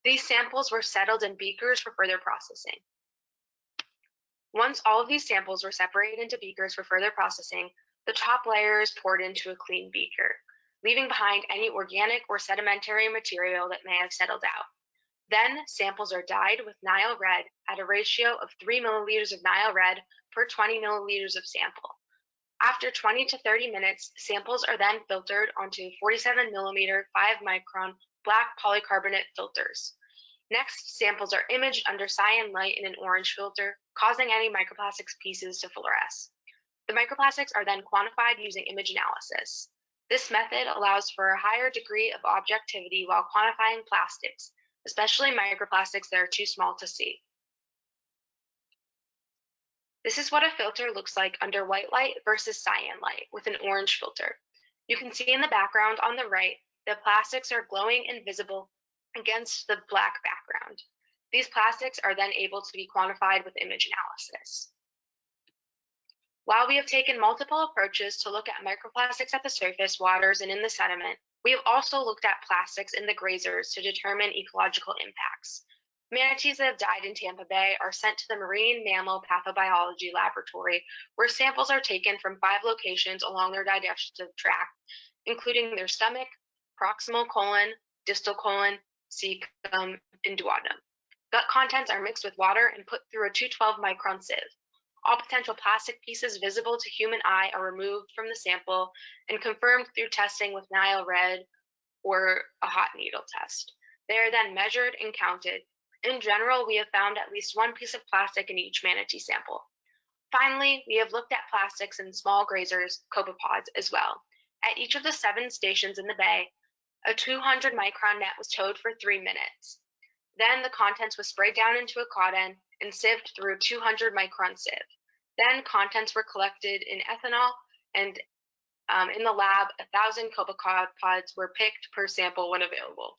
These samples were settled in beakers for further processing. Once all of these samples were separated into beakers for further processing, the top layer is poured into a clean beaker, leaving behind any organic or sedimentary material that may have settled out. Then samples are dyed with Nile red at a ratio of 3 milliliters of Nile red per 20 milliliters of sample. After 20 to 30 minutes, samples are then filtered onto 47 millimeter 5 micron black polycarbonate filters. Next, samples are imaged under cyan light in an orange filter, causing any microplastics pieces to fluoresce. The microplastics are then quantified using image analysis. This method allows for a higher degree of objectivity while quantifying plastics, especially microplastics that are too small to see. This is what a filter looks like under white light versus cyan light with an orange filter. You can see in the background on the right, the plastics are glowing and visible against the black background. These plastics are then able to be quantified with image analysis. While we have taken multiple approaches to look at microplastics at the surface, waters, and in the sediment, we have also looked at plastics in the grazers to determine ecological impacts. Manatees that have died in Tampa Bay are sent to the Marine Mammal Pathobiology Laboratory, where samples are taken from 5 locations along their digestive tract, including their stomach, proximal colon, distal colon, cecum, and duodenum. Gut contents are mixed with water and put through a 212 micron sieve. All potential plastic pieces visible to human eye are removed from the sample and confirmed through testing with Nile red or a hot needle test. They are then measured and counted. In general, we have found at least 1 piece of plastic in each manatee sample. Finally, we have looked at plastics in small grazers, copepods, as well. At each of the 7 stations in the bay, a 200 micron net was towed for 3 minutes. Then the contents was sprayed down into a cotton and sieved through a 200 micron sieve. Then contents were collected in ethanol, and in the lab, 1,000 copepods were picked per sample when available.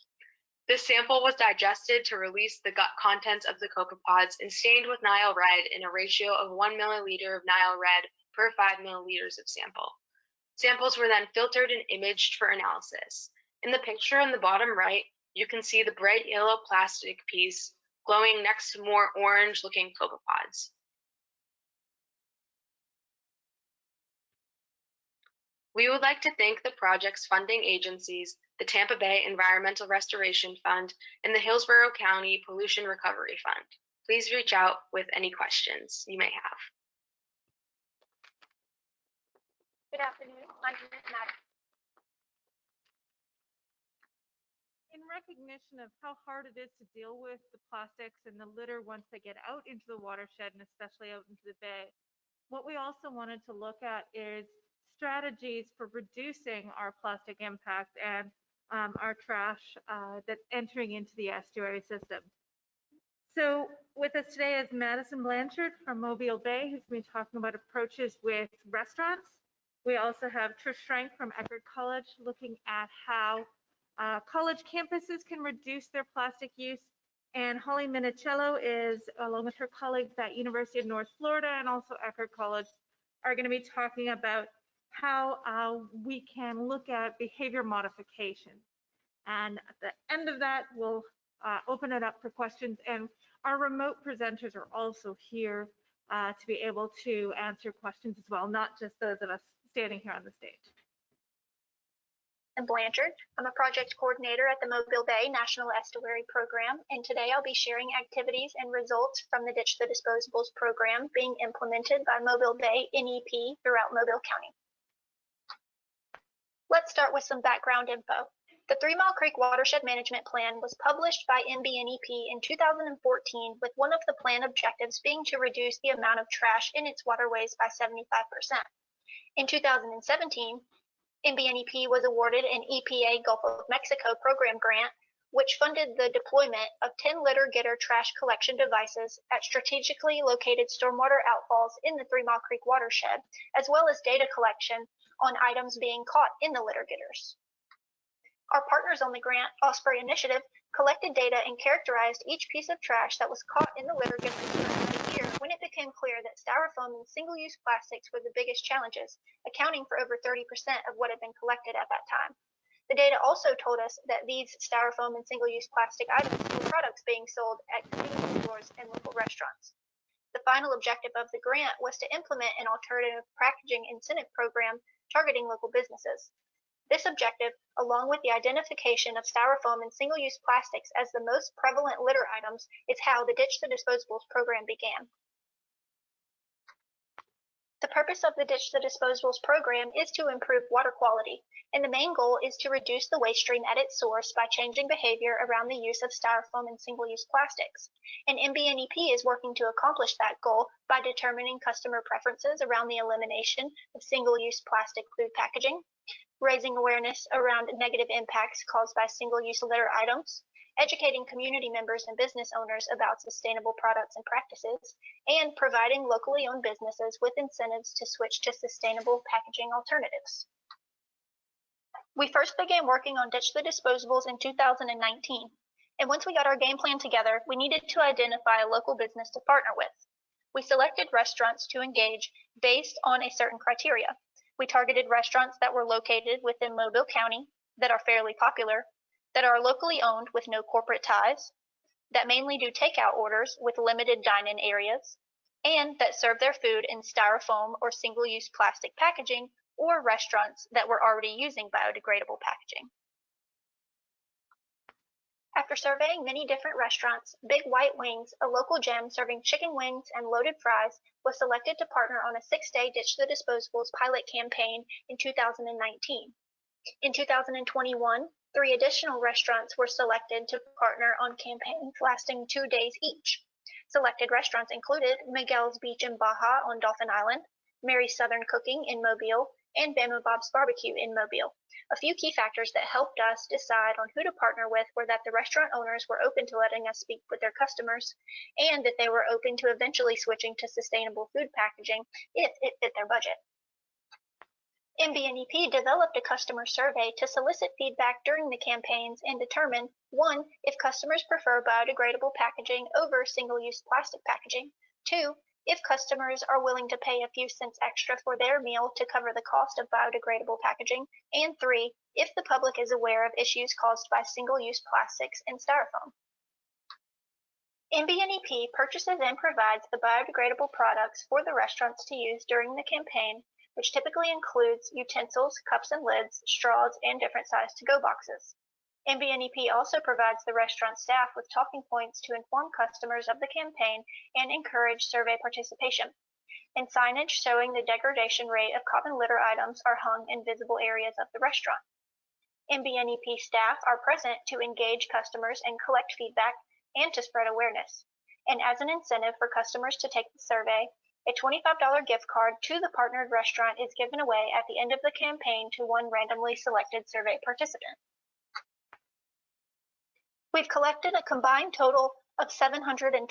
This sample was digested to release the gut contents of the copepods and stained with Nile red in a ratio of 1 milliliter of Nile red per 5 milliliters of sample. Samples were then filtered and imaged for analysis. In the picture in the bottom right, you can see the bright yellow plastic piece glowing next to more orange-looking copepods. We would like to thank the project's funding agencies, the Tampa Bay Environmental Restoration Fund, and the Hillsborough County Pollution Recovery Fund. Please reach out with any questions you may have. Good afternoon. My name is Matt. In recognition of how hard it is to deal with the plastics and the litter once they get out into the watershed and especially out into the bay, what we also wanted to look at is strategies for reducing our plastic impact and our trash that's entering into the estuary system. So with us today is Madison Blanchard from Mobile Bay, who's going to be talking about approaches with restaurants. We also have Trisha Schrank from Eckerd College looking at how College campuses can reduce their plastic use, and Holly Minicello is, along with her colleagues at University of North Florida and also Eckerd College, are going to be talking about how we can look at behavior modification. And at the end of that, we'll open it up for questions. And our remote presenters are also here to be able to answer questions as well, not just those of us standing here on the stage. I'm Blanchard. I'm a project coordinator at the Mobile Bay National Estuary Program, and today I'll be sharing activities and results from the Ditch the Disposables program being implemented by Mobile Bay NEP throughout Mobile County. Let's start with some background info. The 3 Mile Creek Watershed Management Plan was published by MBNEP in 2014, with one of the plan objectives being to reduce the amount of trash in its waterways by 75%. In 2017, MBNEP was awarded an EPA Gulf of Mexico program grant, which funded the deployment of 10 litter getter trash collection devices at strategically located stormwater outfalls in the 3 Mile Creek watershed, as well as data collection on items being caught in the litter getters. Our partners on the grant, Osprey Initiative, collected data and characterized each piece of trash that was caught in the litter getters throughout the year when it became clear that styrofoam and single-use plastics were the biggest challenges, accounting for over 30% of what had been collected at that time. The data also told us that these styrofoam and single-use plastic items were products being sold at convenience stores and local restaurants. The final objective of the grant was to implement an alternative packaging incentive program targeting local businesses. This objective, along with the identification of styrofoam and single-use plastics as the most prevalent litter items, is how the Ditch the Disposables program began. The purpose of the Ditch the Disposables program is to improve water quality, and the main goal is to reduce the waste stream at its source by changing behavior around the use of styrofoam and single-use plastics. And MBNEP is working to accomplish that goal by determining customer preferences around the elimination of single-use plastic food packaging, raising awareness around negative impacts caused by single-use litter items, educating community members and business owners about sustainable products and practices, and providing locally owned businesses with incentives to switch to sustainable packaging alternatives. We first began working on Ditch the Disposables in 2019, and once we got our game plan together, we needed to identify a local business to partner with. We selected restaurants to engage based on a certain criteria. We targeted restaurants that were located within Mobile County, that are fairly popular, that are locally owned with no corporate ties, that mainly do takeout orders with limited dine-in areas, and that serve their food in styrofoam or single-use plastic packaging, or restaurants that were already using biodegradable packaging. After surveying many different restaurants, Big White Wings, a local gem serving chicken wings and loaded fries, was selected to partner on a 6-day Ditch the Disposables pilot campaign in 2019. In 2021, 3 additional restaurants were selected to partner on campaigns lasting 2 days each. Selected restaurants included Miguel's Beach in Baja on Dolphin Island, Mary's Southern Cooking in Mobile, and Bama Bob's Barbecue in Mobile. A few key factors that helped us decide on who to partner with were that the restaurant owners were open to letting us speak with their customers, and that they were open to eventually switching to sustainable food packaging if it fit their budget. MBNEP developed a customer survey to solicit feedback during the campaigns and determine, 1, if customers prefer biodegradable packaging over single-use plastic packaging, 2, if customers are willing to pay a few cents extra for their meal to cover the cost of biodegradable packaging, and 3, if the public is aware of issues caused by single-use plastics and styrofoam. MBNEP purchases and provides the biodegradable products for the restaurants to use during the campaign, which typically includes utensils, cups and lids, straws, and different sized to-go boxes. MBNEP also provides the restaurant staff with talking points to inform customers of the campaign and encourage survey participation. And signage showing the degradation rate of common litter items are hung in visible areas of the restaurant. MBNEP staff are present to engage customers and collect feedback and to spread awareness. And as an incentive for customers to take the survey, a $25 gift card to the partnered restaurant is given away at the end of the campaign to one randomly selected survey participant. We've collected a combined total of 729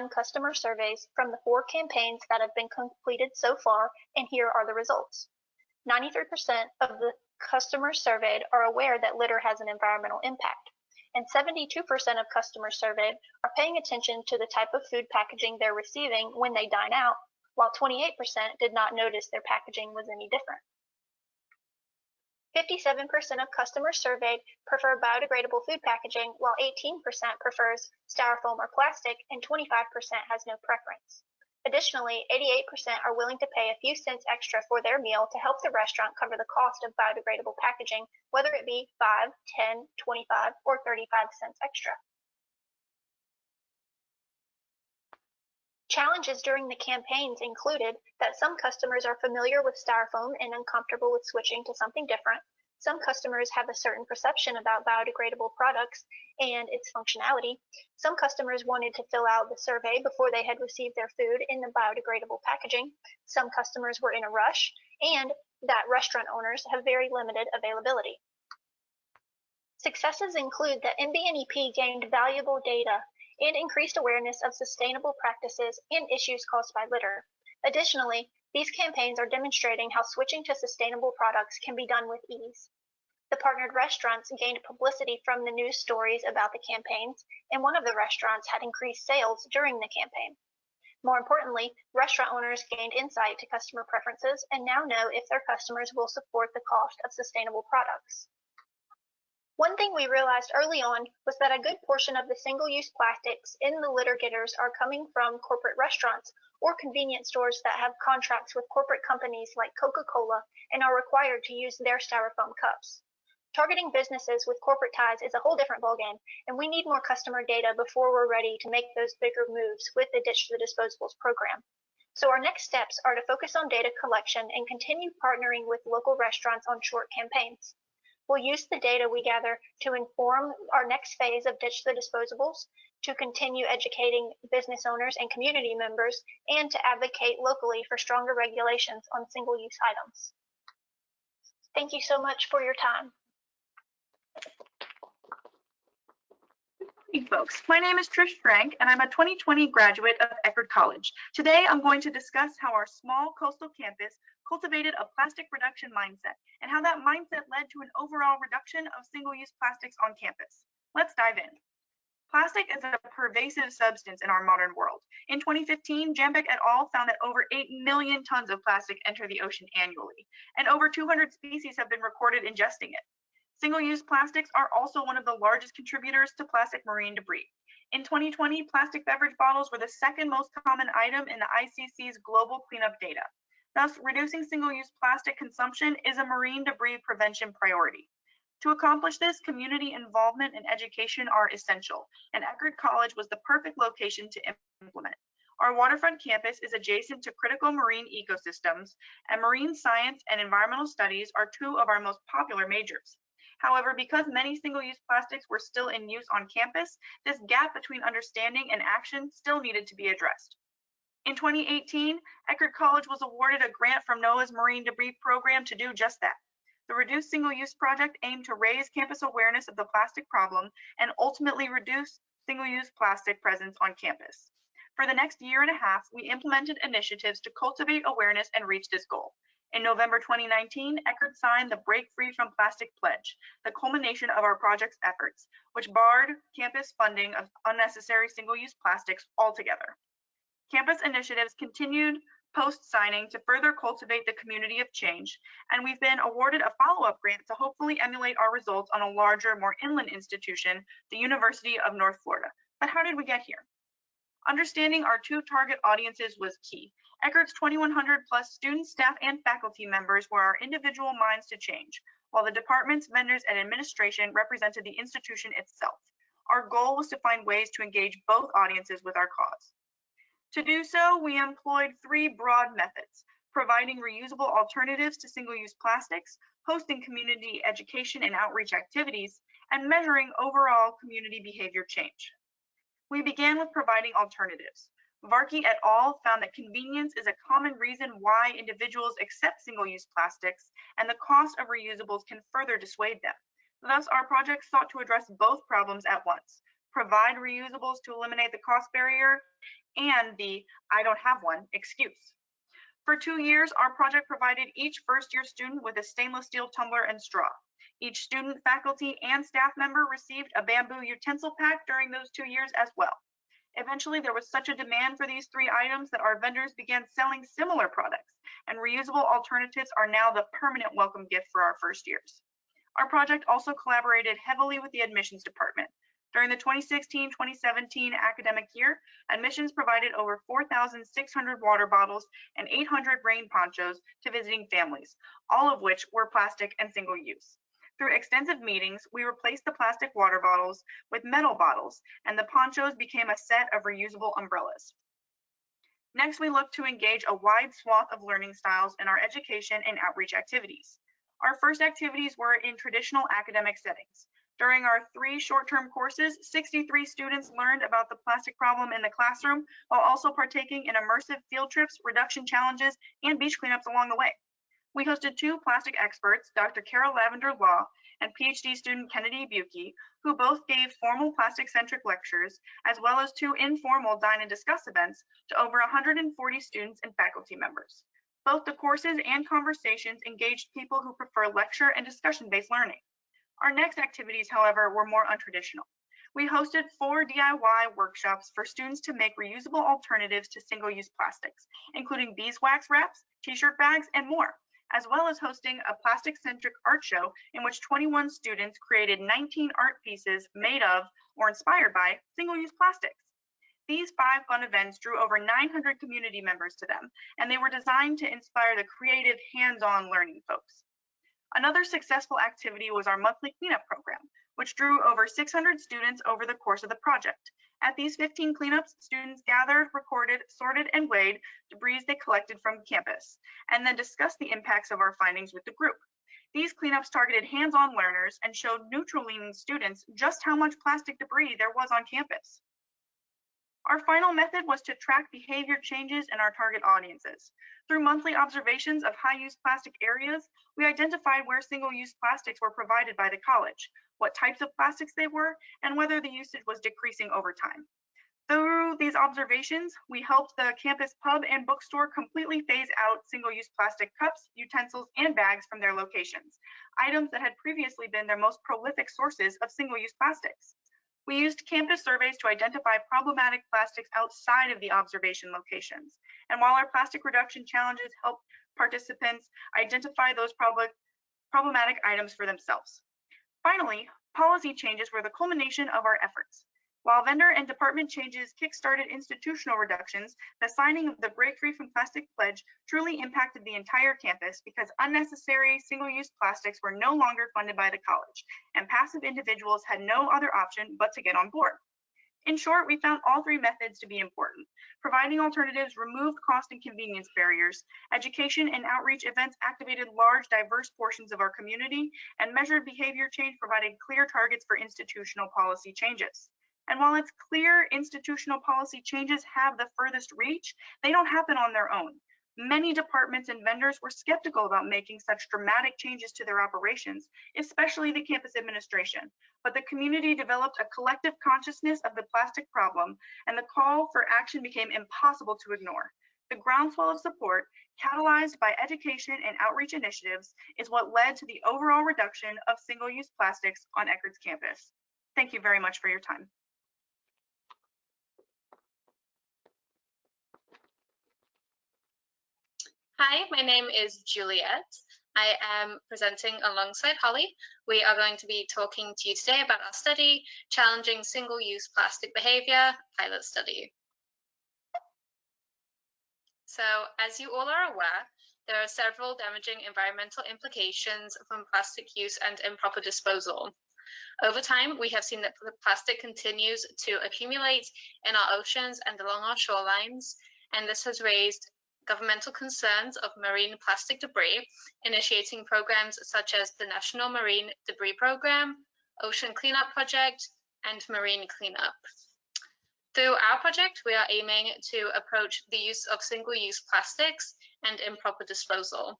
customer surveys from the 4 campaigns that have been completed so far, and here are the results. 93% of the customers surveyed are aware that litter has an environmental impact, and 72% of customers surveyed are paying attention to the type of food packaging they're receiving when they dine out, while 28% did not notice their packaging was any different. 57% of customers surveyed prefer biodegradable food packaging, while 18% prefers styrofoam or plastic, and 25% has no preference. Additionally, 88% are willing to pay a few cents extra for their meal to help the restaurant cover the cost of biodegradable packaging, whether it be 5, 10, 25, or 35 cents extra. Challenges during the campaigns included that some customers are familiar with styrofoam and uncomfortable with switching to something different. Some customers have a certain perception about biodegradable products and its functionality. Some customers wanted to fill out the survey before they had received their food in the biodegradable packaging. Some customers were in a rush, and that restaurant owners have very limited availability. Successes include that MBNEP gained valuable data and increased awareness of sustainable practices and issues caused by litter. Additionally, these campaigns are demonstrating how switching to sustainable products can be done with ease. The partnered restaurants gained publicity from the news stories about the campaigns, and one of the restaurants had increased sales during the campaign. More importantly, restaurant owners gained insight to customer preferences and now know if their customers will support the cost of sustainable products. One thing we realized early on was that a good portion of the single-use plastics in the litter getters are coming from corporate restaurants or convenience stores that have contracts with corporate companies like Coca-Cola and are required to use their styrofoam cups. Targeting businesses with corporate ties is a whole different ballgame, and we need more customer data before we're ready to make those bigger moves with the Ditch the Disposables program. So our next steps are to focus on data collection and continue partnering with local restaurants on short campaigns. We'll use the data we gather to inform our next phase of Ditch the Disposables, to continue educating business owners and community members, and to advocate locally for stronger regulations on single-use items. Thank you so much for your time. Hey folks, my name is Trisha Schrank and I'm a 2020 graduate of Eckerd College. Today I'm going to discuss how our small coastal campus cultivated a plastic reduction mindset and how that mindset led to an overall reduction of single-use plastics on campus. Let's dive in. Plastic is a pervasive substance in our modern world. In 2015, Jambeck et al. Found that over 8 million tons of plastic enter the ocean annually, and over 200 species have been recorded ingesting it. Single-use plastics are also one of the largest contributors to plastic marine debris. In 2020, plastic beverage bottles were the second most common item in the ICC's global cleanup data. Thus, reducing single-use plastic consumption is a marine debris prevention priority. To accomplish this, community involvement and education are essential, and Eckerd College was the perfect location to implement. Our waterfront campus is adjacent to critical marine ecosystems, and marine science and environmental studies are two of our most popular majors. However, because many single-use plastics were still in use on campus, this gap between understanding and action still needed to be addressed. In 2018, Eckerd College was awarded a grant from NOAA's Marine Debris Program to do just that. The Reduce Single-Use project aimed to raise campus awareness of the plastic problem and ultimately reduce single-use plastic presence on campus. For the next year and a half, we implemented initiatives to cultivate awareness and reach this goal. In November 2019, Eckerd signed the Break Free from Plastic Pledge, the culmination of our project's efforts, which barred campus funding of unnecessary single-use plastics altogether. Campus initiatives continued post-signing to further cultivate the community of change, and we've been awarded a follow-up grant to hopefully emulate our results on a larger, more inland institution, the University of North Florida. But how did we get here? Understanding our two target audiences was key. Eckerd's 2,100 plus students, staff, and faculty members were our individual minds to change, while the departments, vendors, and administration represented the institution itself. Our goal was to find ways to engage both audiences with our cause. To do so, we employed three broad methods: providing reusable alternatives to single-use plastics, hosting community education and outreach activities, and measuring overall community behavior change. We began with providing alternatives. Varkey et al. Found that convenience is a common reason why individuals accept single-use plastics, and the cost of reusables can further dissuade them. Thus, our project sought to address both problems at once: provide reusables to eliminate the cost barrier and the "I don't have one" excuse. For 2 years, our project provided each first-year student with a stainless steel tumbler and straw. Each student, faculty, and staff member received a bamboo utensil pack during those 2 years as well. Eventually, there was such a demand for these 3 items that our vendors began selling similar products, and reusable alternatives are now the permanent welcome gift for our first years. Our project also collaborated heavily with the admissions department. During the 2016-2017 academic year, admissions provided over 4,600 water bottles and 800 rain ponchos to visiting families, all of which were plastic and single use. Through extensive meetings, we replaced the plastic water bottles with metal bottles, and the ponchos became a set of reusable umbrellas. Next, we looked to engage a wide swath of learning styles in our education and outreach activities. Our first activities were in traditional academic settings. During our 3 short-term courses, 63 students learned about the plastic problem in the classroom while also partaking in immersive field trips, reduction challenges, and beach cleanups along the way. We hosted 2 plastic experts, Dr. Carol Lavender Law and PhD student Kennedy Buki, who both gave formal plastic-centric lectures, as well as 2 informal dine and discuss events to over 140 students and faculty members. Both the courses and conversations engaged people who prefer lecture and discussion-based learning. Our next activities, however, were more untraditional. We hosted 4 DIY workshops for students to make reusable alternatives to single-use plastics, including beeswax wraps, t-shirt bags, and more, as well as hosting a plastic-centric art show in which 21 students created 19 art pieces made of or inspired by single-use plastics. These 5 fun events drew over 900 community members to them, and they were designed to inspire the creative, hands-on learning folks. Another successful activity was our monthly cleanup program, which drew over 600 students over the course of the project. At these 15 cleanups, students gathered, recorded, sorted, and weighed debris they collected from campus, and then discussed the impacts of our findings with the group. These cleanups targeted hands-on learners and showed neutral-leaning students just how much plastic debris there was on campus. Our final method was to track behavior changes in our target audiences. Through monthly observations of high-use plastic areas, we identified where single-use plastics were provided by the college, what types of plastics they were, and whether the usage was decreasing over time. Through these observations, we helped the campus pub and bookstore completely phase out single-use plastic cups, utensils, and bags from their locations, items that had previously been their most prolific sources of single-use plastics. We used campus surveys to identify problematic plastics outside of the observation locations. And while our plastic reduction challenges helped participants identify those problematic items for themselves. Finally, policy changes were the culmination of our efforts. While vendor and department changes kickstarted institutional reductions, the signing of the Break Free from Plastic Pledge truly impacted the entire campus because unnecessary single-use plastics were no longer funded by the college, and passive individuals had no other option but to get on board. In short, we found all 3 methods to be important. Providing alternatives removed cost and convenience barriers. Education and outreach events activated large, diverse portions of our community, and measured behavior change provided clear targets for institutional policy changes. And while it's clear institutional policy changes have the furthest reach, they don't happen on their own. Many departments and vendors were skeptical about making such dramatic changes to their operations, especially the campus administration. But the community developed a collective consciousness of the plastic problem, and the call for action became impossible to ignore. The groundswell of support, catalyzed by education and outreach initiatives, is what led to the overall reduction of single-use plastics on Eckerd's campus. Thank you very much for your time. Hi, my name is Juliet. I am presenting alongside Holly. We are going to be talking to you today about our study, Challenging Single-Use Plastic Behavior, pilot study. So, as you all are aware, there are several damaging environmental implications from plastic use and improper disposal. Over time, we have seen that the plastic continues to accumulate in our oceans and along our shorelines, and this has raised governmental concerns of marine plastic debris, initiating programs such as the National Marine Debris Program, Ocean Cleanup Project, and Marine Cleanup. Through our project, we are aiming to approach the use of single-use plastics and improper disposal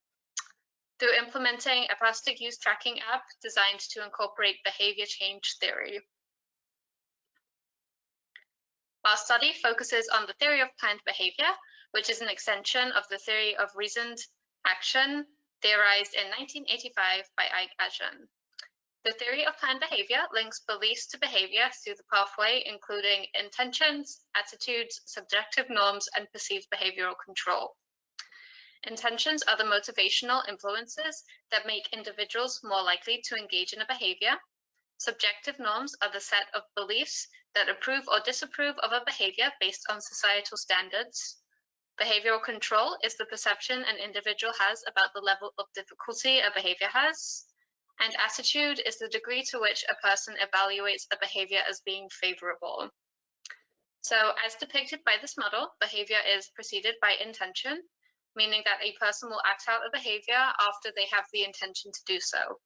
through implementing a plastic use tracking app designed to incorporate behavior change theory. Our study focuses on the theory of planned behavior, which is an extension of the theory of reasoned action theorized in 1985 by Ike Ashton. The theory of planned behavior links beliefs to behavior through the pathway, including intentions, attitudes, subjective norms, and perceived behavioral control. Intentions are the motivational influences that make individuals more likely to engage in a behavior. Subjective norms are the set of beliefs that approve or disapprove of a behavior based on societal standards. Behavioral control is the perception an individual has about the level of difficulty a behavior has. And attitude is the degree to which a person evaluates a behavior as being favorable. So as depicted by this model, behavior is preceded by intention, meaning that a person will act out a behavior after they have the intention to do so.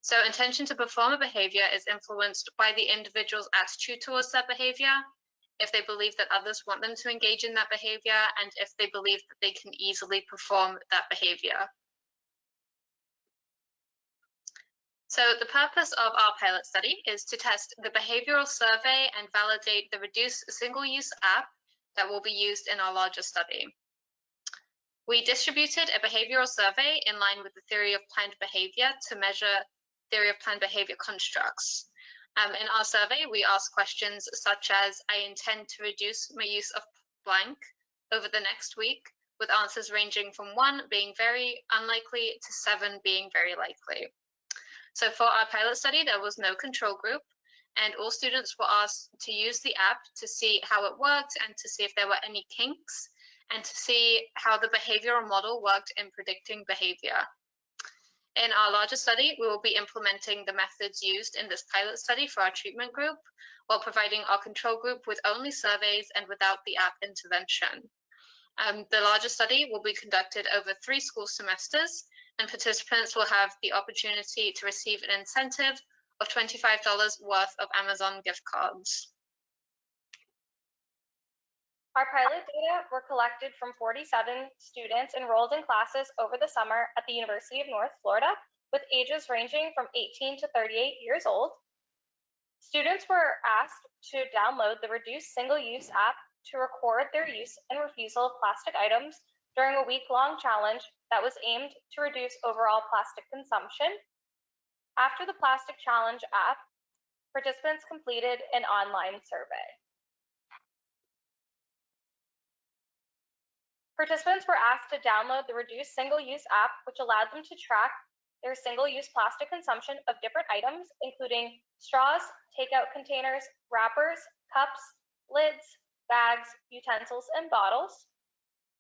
So intention to perform a behavior is influenced by the individual's attitude towards that behavior, if they believe that others want them to engage in that behavior, and if they believe that they can easily perform that behavior. So the purpose of our pilot study is to test the behavioral survey and validate the reduced single-use app that will be used in our larger study. We distributed a behavioral survey in line with the theory of planned behavior to measure theory of planned behavior constructs. In our survey, we asked questions such as, I intend to reduce my use of blank over the next week, with answers ranging from 1 being very unlikely to 7 being very likely. So for our pilot study, there was no control group, and all students were asked to use the app to see how it worked and to see if there were any kinks, and to see how the behavioral model worked in predicting behavior. In our larger study, we will be implementing the methods used in this pilot study for our treatment group, while providing our control group with only surveys and without the app intervention. The larger study will be conducted over 3 school semesters, and participants will have the opportunity to receive an incentive of $25 worth of Amazon gift cards. Our pilot data were collected from 47 students enrolled in classes over the summer at the University of North Florida, with ages ranging from 18 to 38 years old. Students were asked to download the Reduce Single-Use app to record their use and refusal of plastic items during a week-long challenge that was aimed to reduce overall plastic consumption. After the plastic challenge app, participants completed an online survey. Participants were asked to download the Reduce Single-Use app, which allowed them to track their single-use plastic consumption of different items, including straws, takeout containers, wrappers, cups, lids, bags, utensils, and bottles.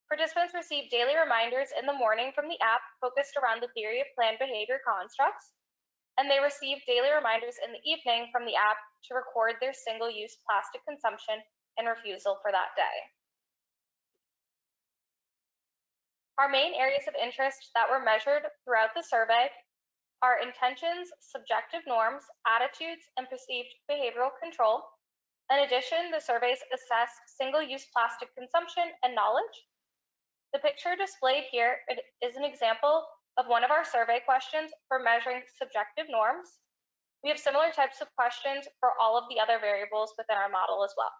Participants received daily reminders in the morning from the app focused around the theory of planned behavior constructs, and they received daily reminders in the evening from the app to record their single-use plastic consumption and refusal for that day. Our main areas of interest that were measured throughout the survey are intentions, subjective norms, attitudes, and perceived behavioral control. In addition, the surveys assess single-use plastic consumption and knowledge. The picture displayed here is an example of one of our survey questions for measuring subjective norms. We have similar types of questions for all of the other variables within our model as well.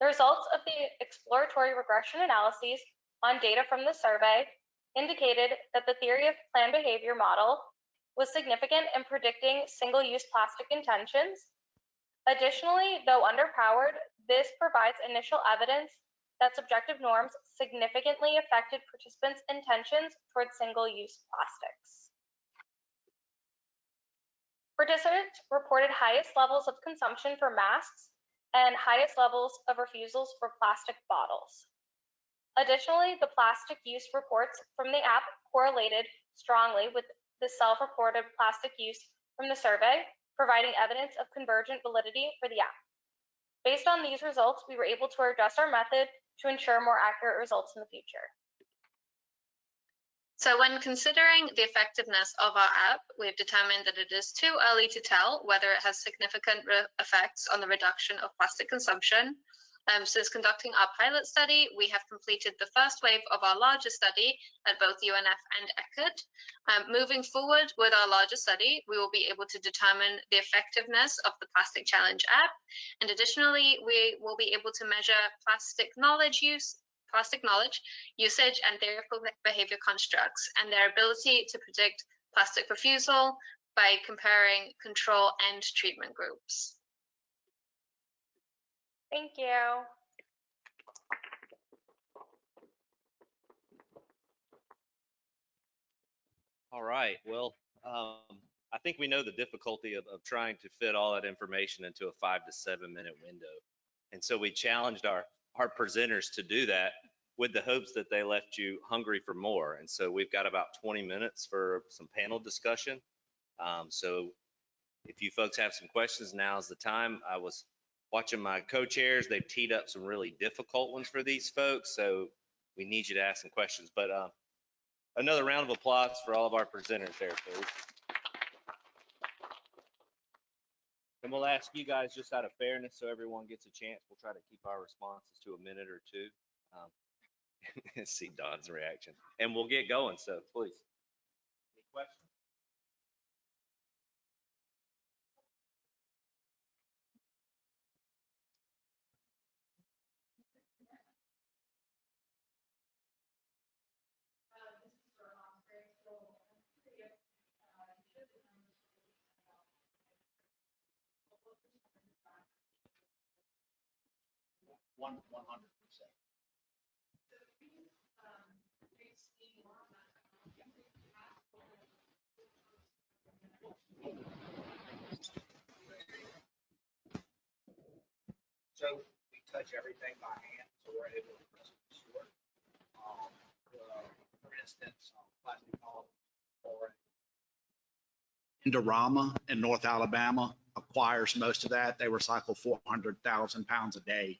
The results of the exploratory regression analyses on data from the survey indicated that the theory of planned behavior model was significant in predicting single-use plastic intentions. Additionally, though underpowered, this provides initial evidence that subjective norms significantly affected participants' intentions towards single-use plastics. Participants reported highest levels of consumption for masks and highest levels of refusals for plastic bottles. Additionally, the plastic use reports from the app correlated strongly with the self-reported plastic use from the survey, providing evidence of convergent validity for the app. Based on these results, we were able to adjust our method to ensure more accurate results in the future. So when considering the effectiveness of our app, we've determined that it is too early to tell whether it has significant effects on the reduction of plastic consumption. Since conducting our pilot study, we have completed the first wave of our larger study at both UNF and ECHD. Moving forward with our larger study, we will be able to determine the effectiveness of the Plastic Challenge app, and additionally, we will be able to measure plastic knowledge use plastic knowledge, usage, and theoretical behavior constructs, and their ability to predict plastic refusal by comparing control and treatment groups. Thank you. All right. Well, I think we know the difficulty of trying to fit all that information into a 5 to 7 minute window. And so we challenged our presenters to do that with the hopes that they left you hungry for more. And so we've got about 20 minutes for some panel discussion. So if you folks have some questions, now's the time. I was watching my co-chairs. They've teed up some really difficult ones for these folks. So we need you to ask some questions. But another round of applause for all of our presenters there, please. And we'll ask you guys just out of fairness so everyone gets a chance. We'll try to keep our responses to a minute or two. See Don's reaction. And we'll get going, so please. Any questions? One 100%. So we touch everything by hand, so we're able to press it short. For instance, plastic bottles or Indorama in North Alabama acquires most of that. They recycle 400,000 pounds a day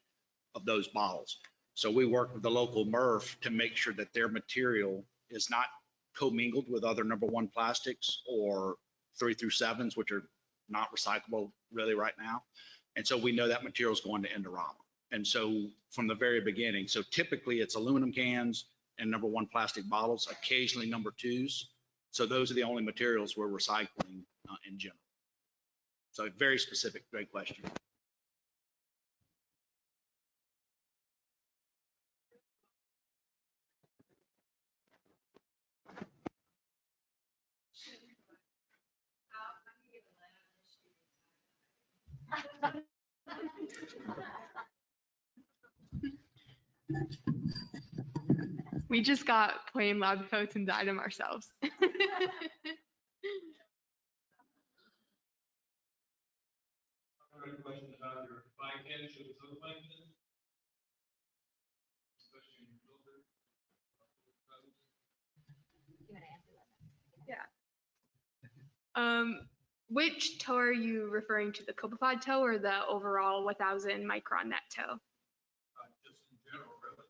of those bottles. So we work with the local MRF to make sure that their material is not commingled with other #1 plastics or 3 through 7s, which are not recyclable really right now. And so we know that material is going to Indorama. And so from the very beginning, so typically it's aluminum cans and #1 plastic bottles, occasionally #2s. So those are the only materials we're recycling in general. So very specific, great question. We just got plain lab coats and dyed them ourselves. Question about your plankton, should it look plankton? Especially in your filter. Yeah. Which toe are you referring to, the copepod toe or the overall 1,000 micron net toe? Just in general, really.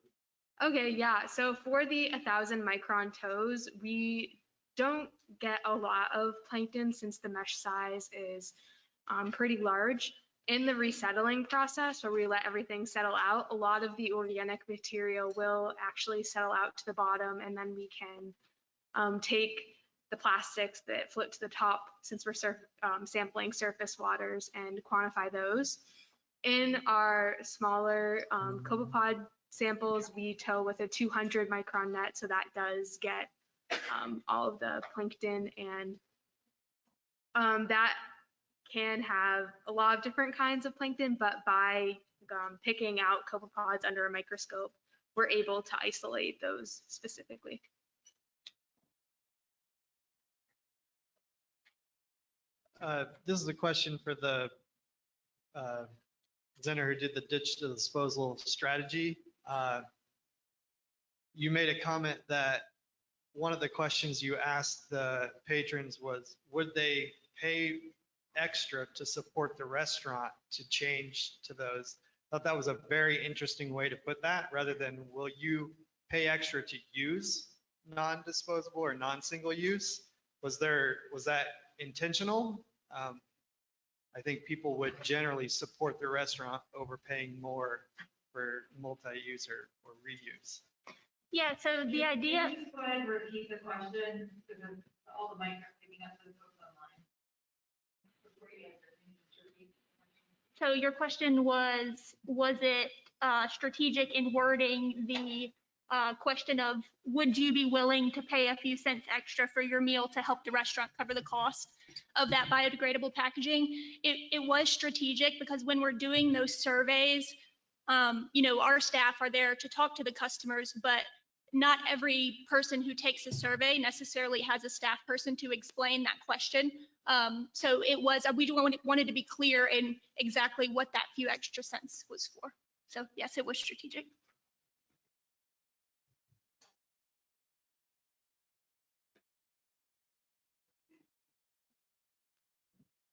Okay, yeah. So for the 1,000 micron toes, we don't get a lot of plankton since the mesh size is pretty large. In the resettling process, where we let everything settle out, a lot of the organic material will actually settle out to the bottom, and then we can take the plastics that float to the top, since we're sampling surface waters, and quantify those. In our smaller copepod samples, we tow with a 200 micron net, so that does get all of the plankton, and that can have a lot of different kinds of plankton, but by picking out copepods under a microscope, we're able to isolate those specifically. This is a question for the presenter who did the ditch to disposal strategy. You made a comment that one of the questions you asked the patrons was, would they pay extra to support the restaurant to change to those? I thought that was a very interesting way to put that, rather than will you pay extra to use non-disposable or non-single use? Was that intentional? I think people would generally support the restaurant over paying more for multi-use or reuse. Yeah, so the idea. Can you just go ahead and repeat the question, because all the mics are picking up the folks online? So your question was it strategic in wording the question of, would you be willing to pay a few cents extra for your meal to help the restaurant cover the cost of that biodegradable packaging? It was strategic because when we're doing those surveys, our staff are there to talk to the customers, but not every person who takes a survey necessarily has a staff person to explain that question. So we wanted to be clear in exactly what that few extra cents was for. So yes, it was strategic.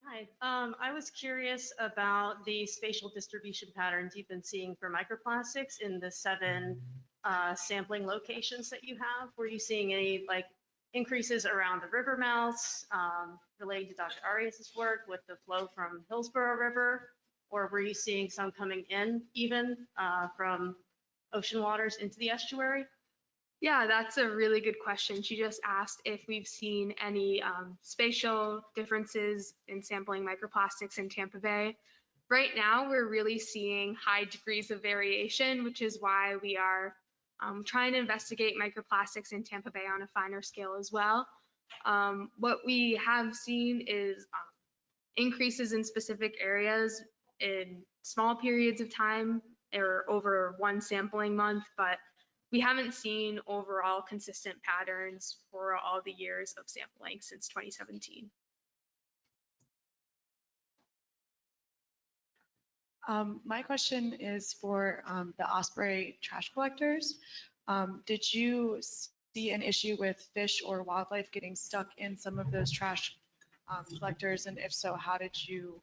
Hi, I was curious about the spatial distribution patterns you've been seeing for microplastics in the 7 sampling locations that you have. Were you seeing any increases around the river mouths relating to Dr. Arias's work with the flow from Hillsborough River? Or were you seeing some coming in even from ocean waters into the estuary? Yeah, that's a really good question. She just asked if we've seen any spatial differences in sampling microplastics in Tampa Bay. Right now, we're really seeing high degrees of variation, which is why we are trying to investigate microplastics in Tampa Bay on a finer scale as well. What we have seen is increases in specific areas in small periods of time or over one sampling month, but we haven't seen overall consistent patterns for all the years of sampling since 2017. My question is for the Osprey trash collectors. Did you see an issue with fish or wildlife getting stuck in some of those trash collectors? And if so, how did you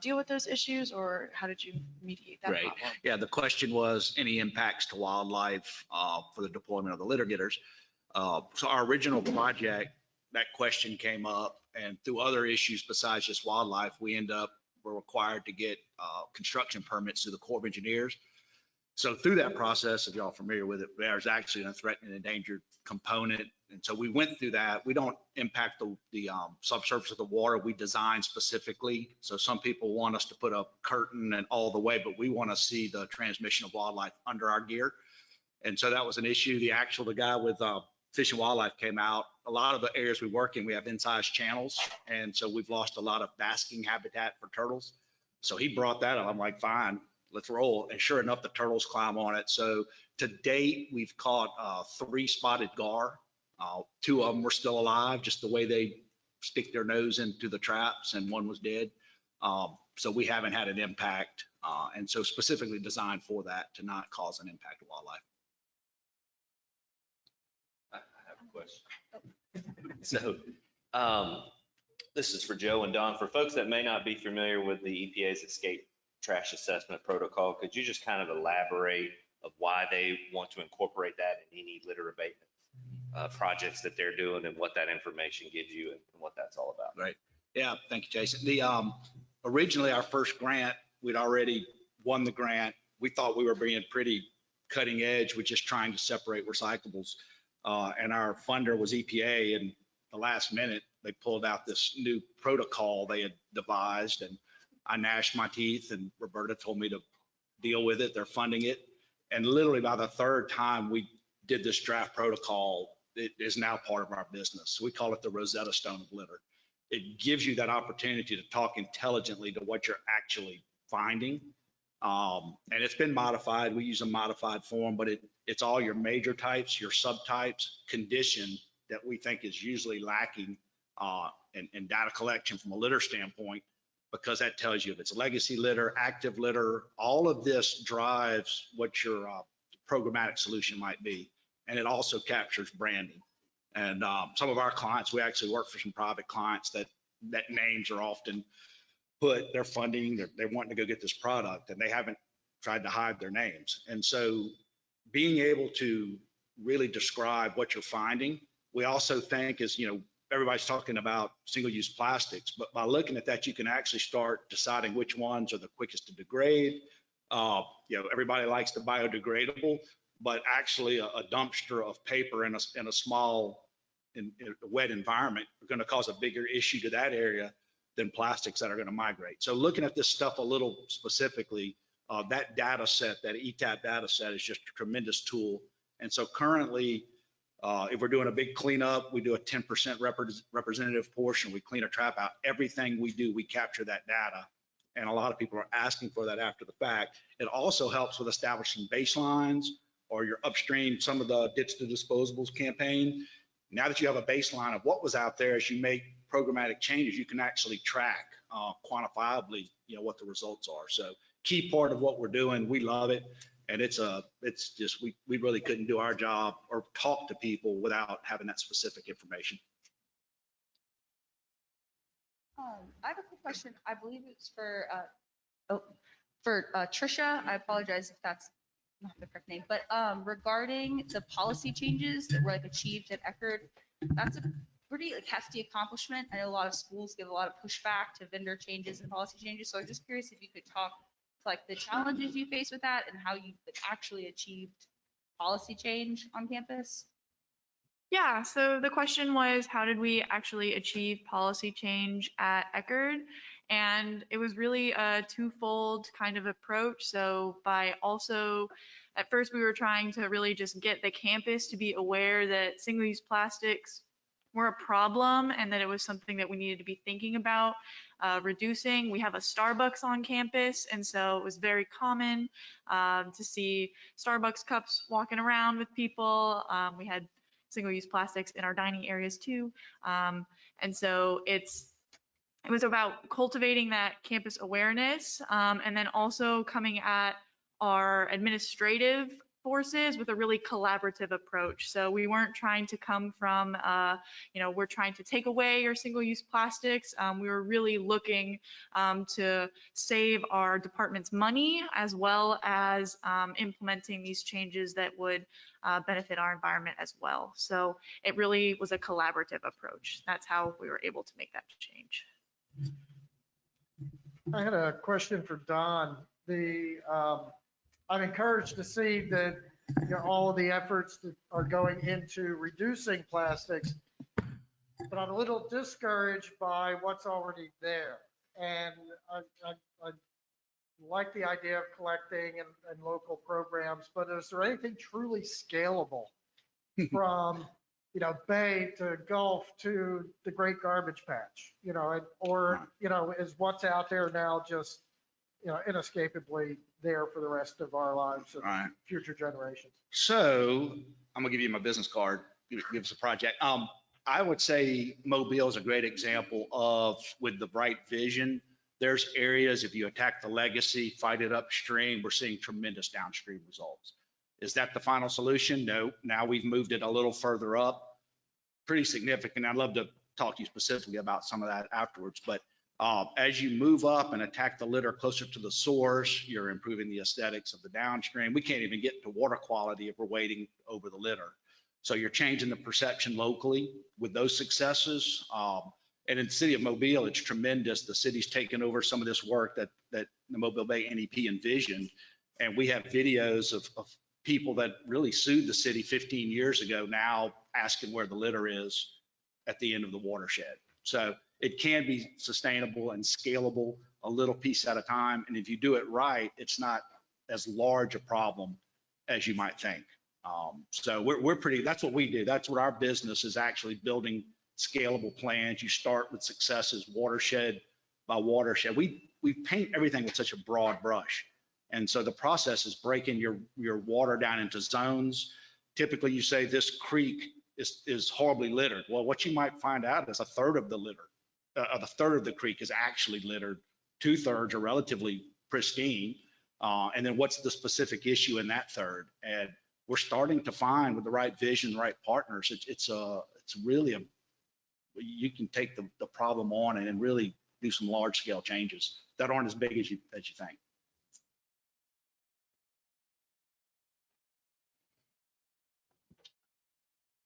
deal with those issues, or how did you mediate that problem? Yeah, the question was any impacts to wildlife for the deployment of the litter getters. So our original project, that question came up, and through other issues besides just wildlife, were required to get construction permits through the Corps of Engineers. So through that process, if y'all are familiar with it, there's actually a threatened and endangered component. And so we went through that. We don't impact the subsurface of the water. We design specifically. So some people want us to put a curtain and all the way, but we want to see the transmission of wildlife under our gear. And so that was an issue. The guy with Fish and Wildlife came out. A lot of the areas we work in, we have incised channels. And so we've lost a lot of basking habitat for turtles. So he brought that up. I'm like, fine, let's roll. And sure enough, the turtles climb on it. So to date, we've caught 3 spotted gar. 2 of them were still alive, just the way they stick their nose into the traps, and 1 was dead. So we haven't had an impact. And so specifically designed for that to not cause an impact to wildlife. I have a question. So this is for Joe and Don. For folks that may not be familiar with the EPA's escape trash assessment protocol, could you just kind of elaborate of why they want to incorporate that in any litter abatement projects that they're doing, and what that information gives you and what that's all about? Right. Yeah. Thank you, Jason. Originally our first grant, we'd already won the grant. We thought we were being pretty cutting edge with just trying to separate recyclables. And our funder was EPA, and the last minute they pulled out this new protocol they had devised, and I gnashed my teeth, and Roberta told me to deal with it. They're funding it. And literally by the 3rd time we did this draft protocol, it is now part of our business. We call it the Rosetta Stone of litter. It gives you that opportunity to talk intelligently to what you're actually finding. And it's been modified. We use a modified form, but it's all your major types, your subtypes, condition that we think is usually lacking in data collection from a litter standpoint, because that tells you if it's legacy litter, active litter. All of this drives what your programmatic solution might be. And it also captures branding. And some of our clients, we actually work for some private clients that names are often put, their funding, they're wanting to go get this product, and they haven't tried to hide their names. And so being able to really describe what you're finding, we also think is, everybody's talking about single-use plastics, but by looking at that, you can actually start deciding which ones are the quickest to degrade. Everybody likes the biodegradable, but actually a dumpster of paper in a small, in a wet environment are going to cause a bigger issue to that area than plastics that are going to migrate. So looking at this stuff a little specifically, that data set, that ETAP data set is just a tremendous tool. And so currently, if we're doing a big cleanup, we do a 10% representative portion. We clean a trap out. Everything we do, we capture that data. And a lot of people are asking for that after the fact. It also helps with establishing baselines or your upstream, some of the ditch to disposables campaign. Now that you have a baseline of what was out there, as you make programmatic changes, you can actually track quantifiably, what the results are. So key part of what we're doing, we love it. And it's just, we really couldn't do our job or talk to people without having that specific information. I have a quick question. I believe it's for Trisha. I apologize if that's not the correct name, but regarding the policy changes that were achieved at Eckerd, that's a pretty hefty accomplishment. I know a lot of schools give a lot of pushback to vendor changes and policy changes. So I'm just curious if you could talk to the challenges you face with that and how you actually achieved policy change on campus. Yeah, so the question was, how did we actually achieve policy change at Eckerd? And it was really a twofold kind of approach. So by also, at first we were trying to really just get the campus to be aware that single-use plastics were a problem and that it was something that we needed to be thinking about reducing. We have a Starbucks on campus, and so it was very common to see Starbucks cups walking around with people. We had single-use plastics in our dining areas too. And so it was about cultivating that campus awareness and then also coming at our administrative forces with a really collaborative approach. So we weren't trying to come from, we're trying to take away your single-use plastics. We were really looking to save our department's money as well as implementing these changes that would benefit our environment as well. So it really was a collaborative approach. That's how we were able to make that change. I had a question for Don. I'm encouraged to see that all of the efforts that are going into reducing plastics, but I'm a little discouraged by what's already there. And I like the idea of collecting and local programs, but is there anything truly scalable from Bay to Gulf to the Great Garbage Patch, is what's out there now just inescapably there for the rest of our lives and future generations? So I'm gonna give you my business card. Give us a project. I would say Mobile is a great example of, with the right vision, there's areas, if you attack the legacy, fight it upstream, we're seeing tremendous downstream results. Is that the final solution? No. Now we've moved it a little further up, pretty significant. I'd love to talk to you specifically about some of that afterwards, but as you move up and attack the litter closer to the source, you're improving the aesthetics of the downstream. We can't even get to water quality if we're waiting over the litter. So you're changing the perception locally with those successes. And in the city of Mobile, it's tremendous. The city's taken over some of this work that the Mobile Bay NEP envisioned. And we have videos of people that really sued the city 15 years ago now asking where the litter is at the end of the watershed. So it can be sustainable and scalable a little piece at a time. And if you do it right, it's not as large a problem as you might think. So we're pretty, that's what we do. That's what our business is, actually building scalable plans. You start with successes, watershed by watershed. We paint everything with such a broad brush. And so the process is breaking your water down into zones. Typically you say this creek is horribly littered. Well, what you might find out is a third of the litter, a third of the creek is actually littered. 2/3 are relatively pristine. And then what's the specific issue in that third? And we're starting to find, with the right vision, the right partners, it's really you can take the problem on and really do some large scale changes that aren't as big as you think.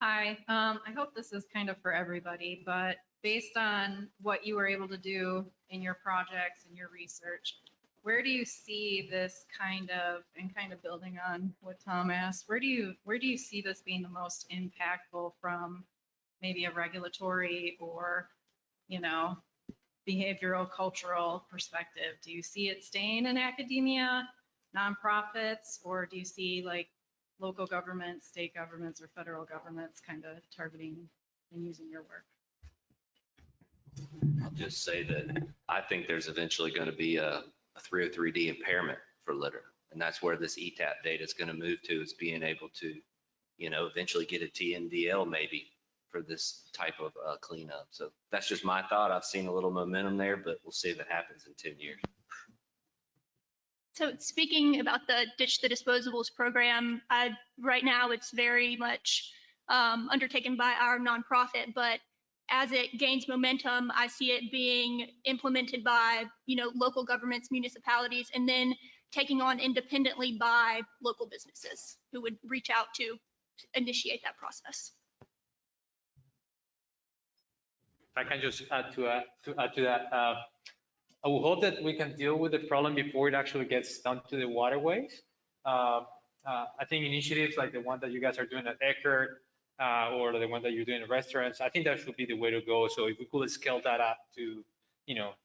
Hi, I hope this is kind of for everybody, but based on what you were able to do in your projects and your research, where do you see this kind of building on what Tom asked, where do you see this being the most impactful from maybe a regulatory or, behavioral, cultural perspective? Do you see it staying in academia, nonprofits, or do you see like local governments, state governments, or federal governments kind of targeting and using your work? I'll just say that I think there's eventually going to be a 303D impairment for litter. And that's where this ETAP data is going to move to, is being able to, eventually get a TMDL maybe for this type of cleanup. So that's just my thought. I've seen a little momentum there, but we'll see if it happens in 10 years. So speaking about the Ditch the Disposables program, right now it's very much undertaken by our nonprofit, but as it gains momentum, I see it being implemented by, local governments, municipalities, and then taking on independently by local businesses who would reach out to initiate that process. If I can just add to that, I would hope that we can deal with the problem before it actually gets down to the waterways. I think initiatives like the one that you guys are doing at Eckerd, or the one that you're doing in restaurants, I think that should be the way to go. So if we could scale that up to,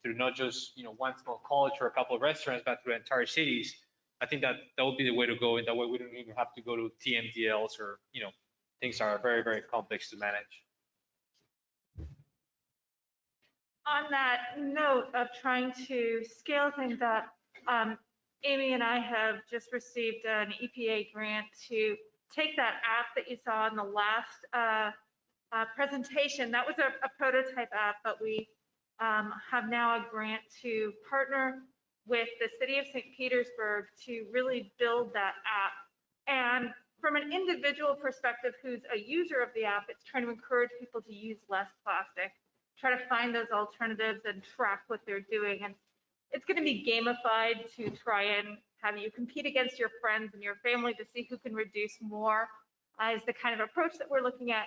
through not just, one small college or a couple of restaurants, but through entire cities, I think that would be the way to go. And that way we don't even have to go to TMDLs or, things are very, very complex to manage. On that note of trying to scale things up, Amy and I have just received an EPA grant to take that app that you saw in the last presentation. That was a prototype app, but we have now a grant to partner with the city of St. Petersburg to really build that app. And from an individual perspective who's a user of the app, it's trying to encourage people to use less plastic, try to find those alternatives and track what they're doing. And it's going to be gamified to try and have you compete against your friends and your family to see who can reduce more, is the kind of approach that we're looking at.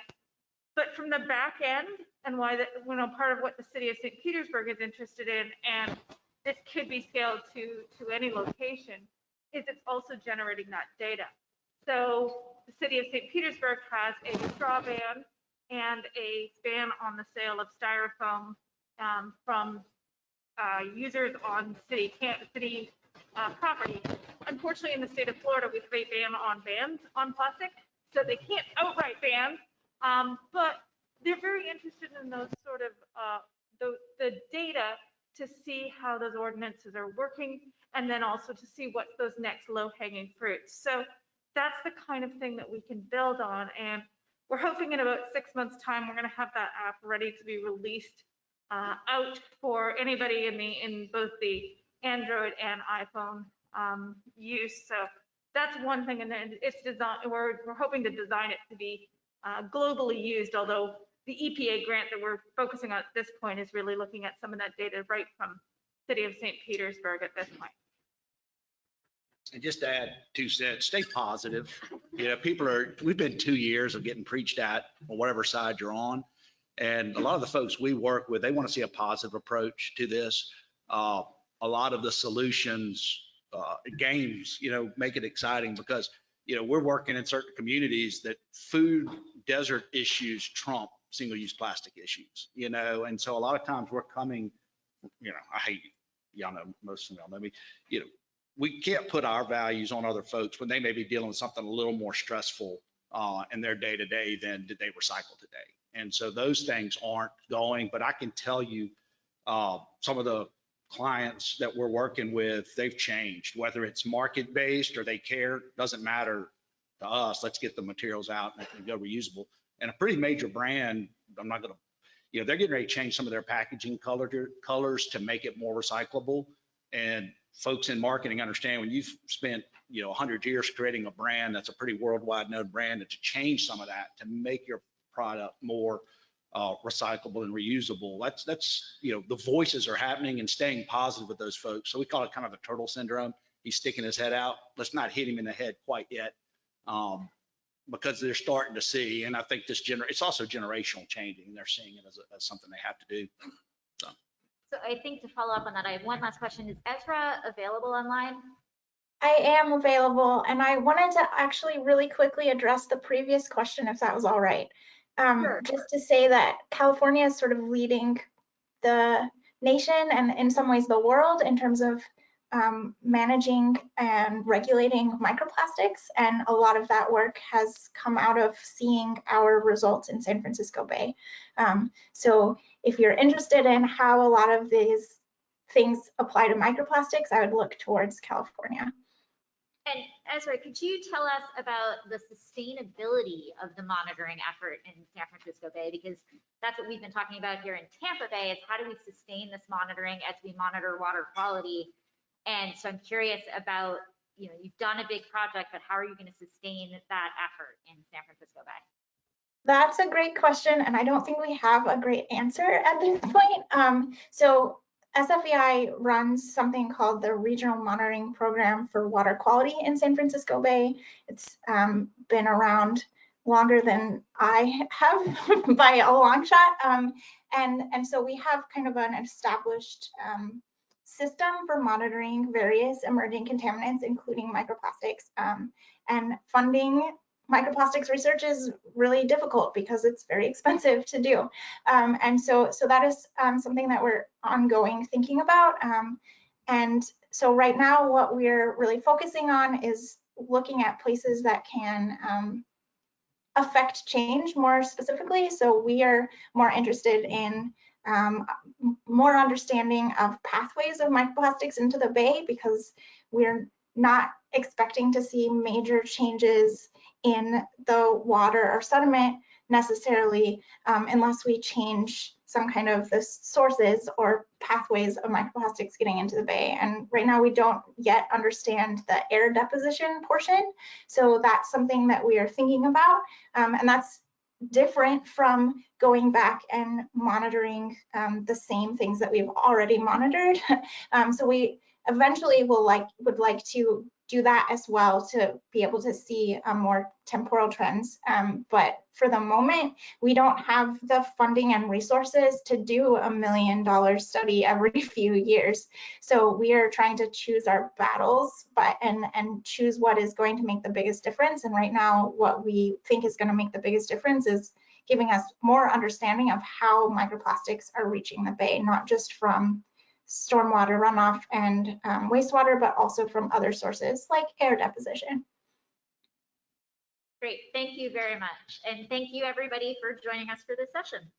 But from the back end, and why that, part of what the city of St. Petersburg is interested in, and this could be scaled to any location, is it's also generating that data. So the city of St. Petersburg has a straw ban and a ban on the sale of styrofoam from users on city property. Unfortunately, in the state of Florida, we have a ban on bans on plastic, so they can't outright ban. But they're very interested in those sort of the data to see how those ordinances are working, and then also to see what's those next low-hanging fruits. So that's the kind of thing that we can build on, and we're hoping in about 6 months' time we're going to have that app ready to be released out for anybody in both the Android and iPhone use. So that's one thing, and then it's designed. We're hoping to design it to be globally used, although the EPA grant that we're focusing on at this point is really looking at some of that data right from City of St. Petersburg at this point. And just to add 2 cents, stay positive. We've been 2 years of getting preached at on whatever side you're on. And a lot of the folks we work with, they want to see a positive approach to this. A lot of the solutions, games, make it exciting because, we're working in certain communities that food desert issues trump single-use plastic issues, and so a lot of times we're coming, I hate, y'all know, most of y'all know me, we can't put our values on other folks when they may be dealing with something a little more stressful in their day-to-day than did they recycle today. And so those things aren't going, but I can tell you some of the clients that we're working with, they've changed, whether it's market-based or they care, doesn't matter to us. Let's get the materials out and go reusable. And a pretty major brand, I'm not going to, they're getting ready to change some of their packaging colors to make it more recyclable. And folks in marketing understand when you've spent 100 years creating a brand that's a pretty worldwide known brand, and to change some of that to make your product more recyclable and reusable, that's the voices are happening, and staying positive with those folks. So we call it kind of the turtle syndrome. He's sticking his head out. Let's not hit him in the head quite yet, because they're starting to see, and I think it's also generational changing, and they're seeing it as something they have to do. So I think to follow up on that, I have one last question. Is Ezra available online? I am available, and I wanted to actually really quickly address the previous question, if that was all right. Sure. Just to say that California is sort of leading the nation and in some ways the world in terms of managing and regulating microplastics. And a lot of that work has come out of seeing our results in San Francisco Bay. So if you're interested in how a lot of these things apply to microplastics, I would look towards California. And Ezra, could you tell us about the sustainability of the monitoring effort in San Francisco Bay? Because that's what we've been talking about here in Tampa Bay, is how do we sustain this monitoring as we monitor water quality? And so I'm curious about, you've done a big project, but how are you going to sustain that effort in San Francisco Bay? That's a great question, and I don't think we have a great answer at this point. So SFEI runs something called the Regional Monitoring Program for Water Quality in San Francisco Bay. It's been around longer than I have by a long shot. And so we have kind of an established system for monitoring various emerging contaminants, including microplastics, and funding microplastics research is really difficult because it's very expensive to do. And so that is something that we're ongoing thinking about. And so right now what we're really focusing on is looking at places that can affect change more specifically. So we are more interested in more understanding of pathways of microplastics into the bay, because we're not expecting to see major changes in the water or sediment necessarily unless we change some kind of the sources or pathways of microplastics getting into the bay. And right now we don't yet understand the air deposition portion. So that's something that we are thinking about. And that's different from going back and monitoring the same things that we've already monitored. So we eventually would like to do that as well to be able to see more temporal trends. But for the moment, we don't have the funding and resources to do $1 million study every few years. So we are trying to choose our battles, and choose what is going to make the biggest difference. And right now, what we think is going to make the biggest difference is giving us more understanding of how microplastics are reaching the bay, not just from stormwater runoff and wastewater, but also from other sources like air deposition. Great, thank you very much. And thank you everybody for joining us for this session.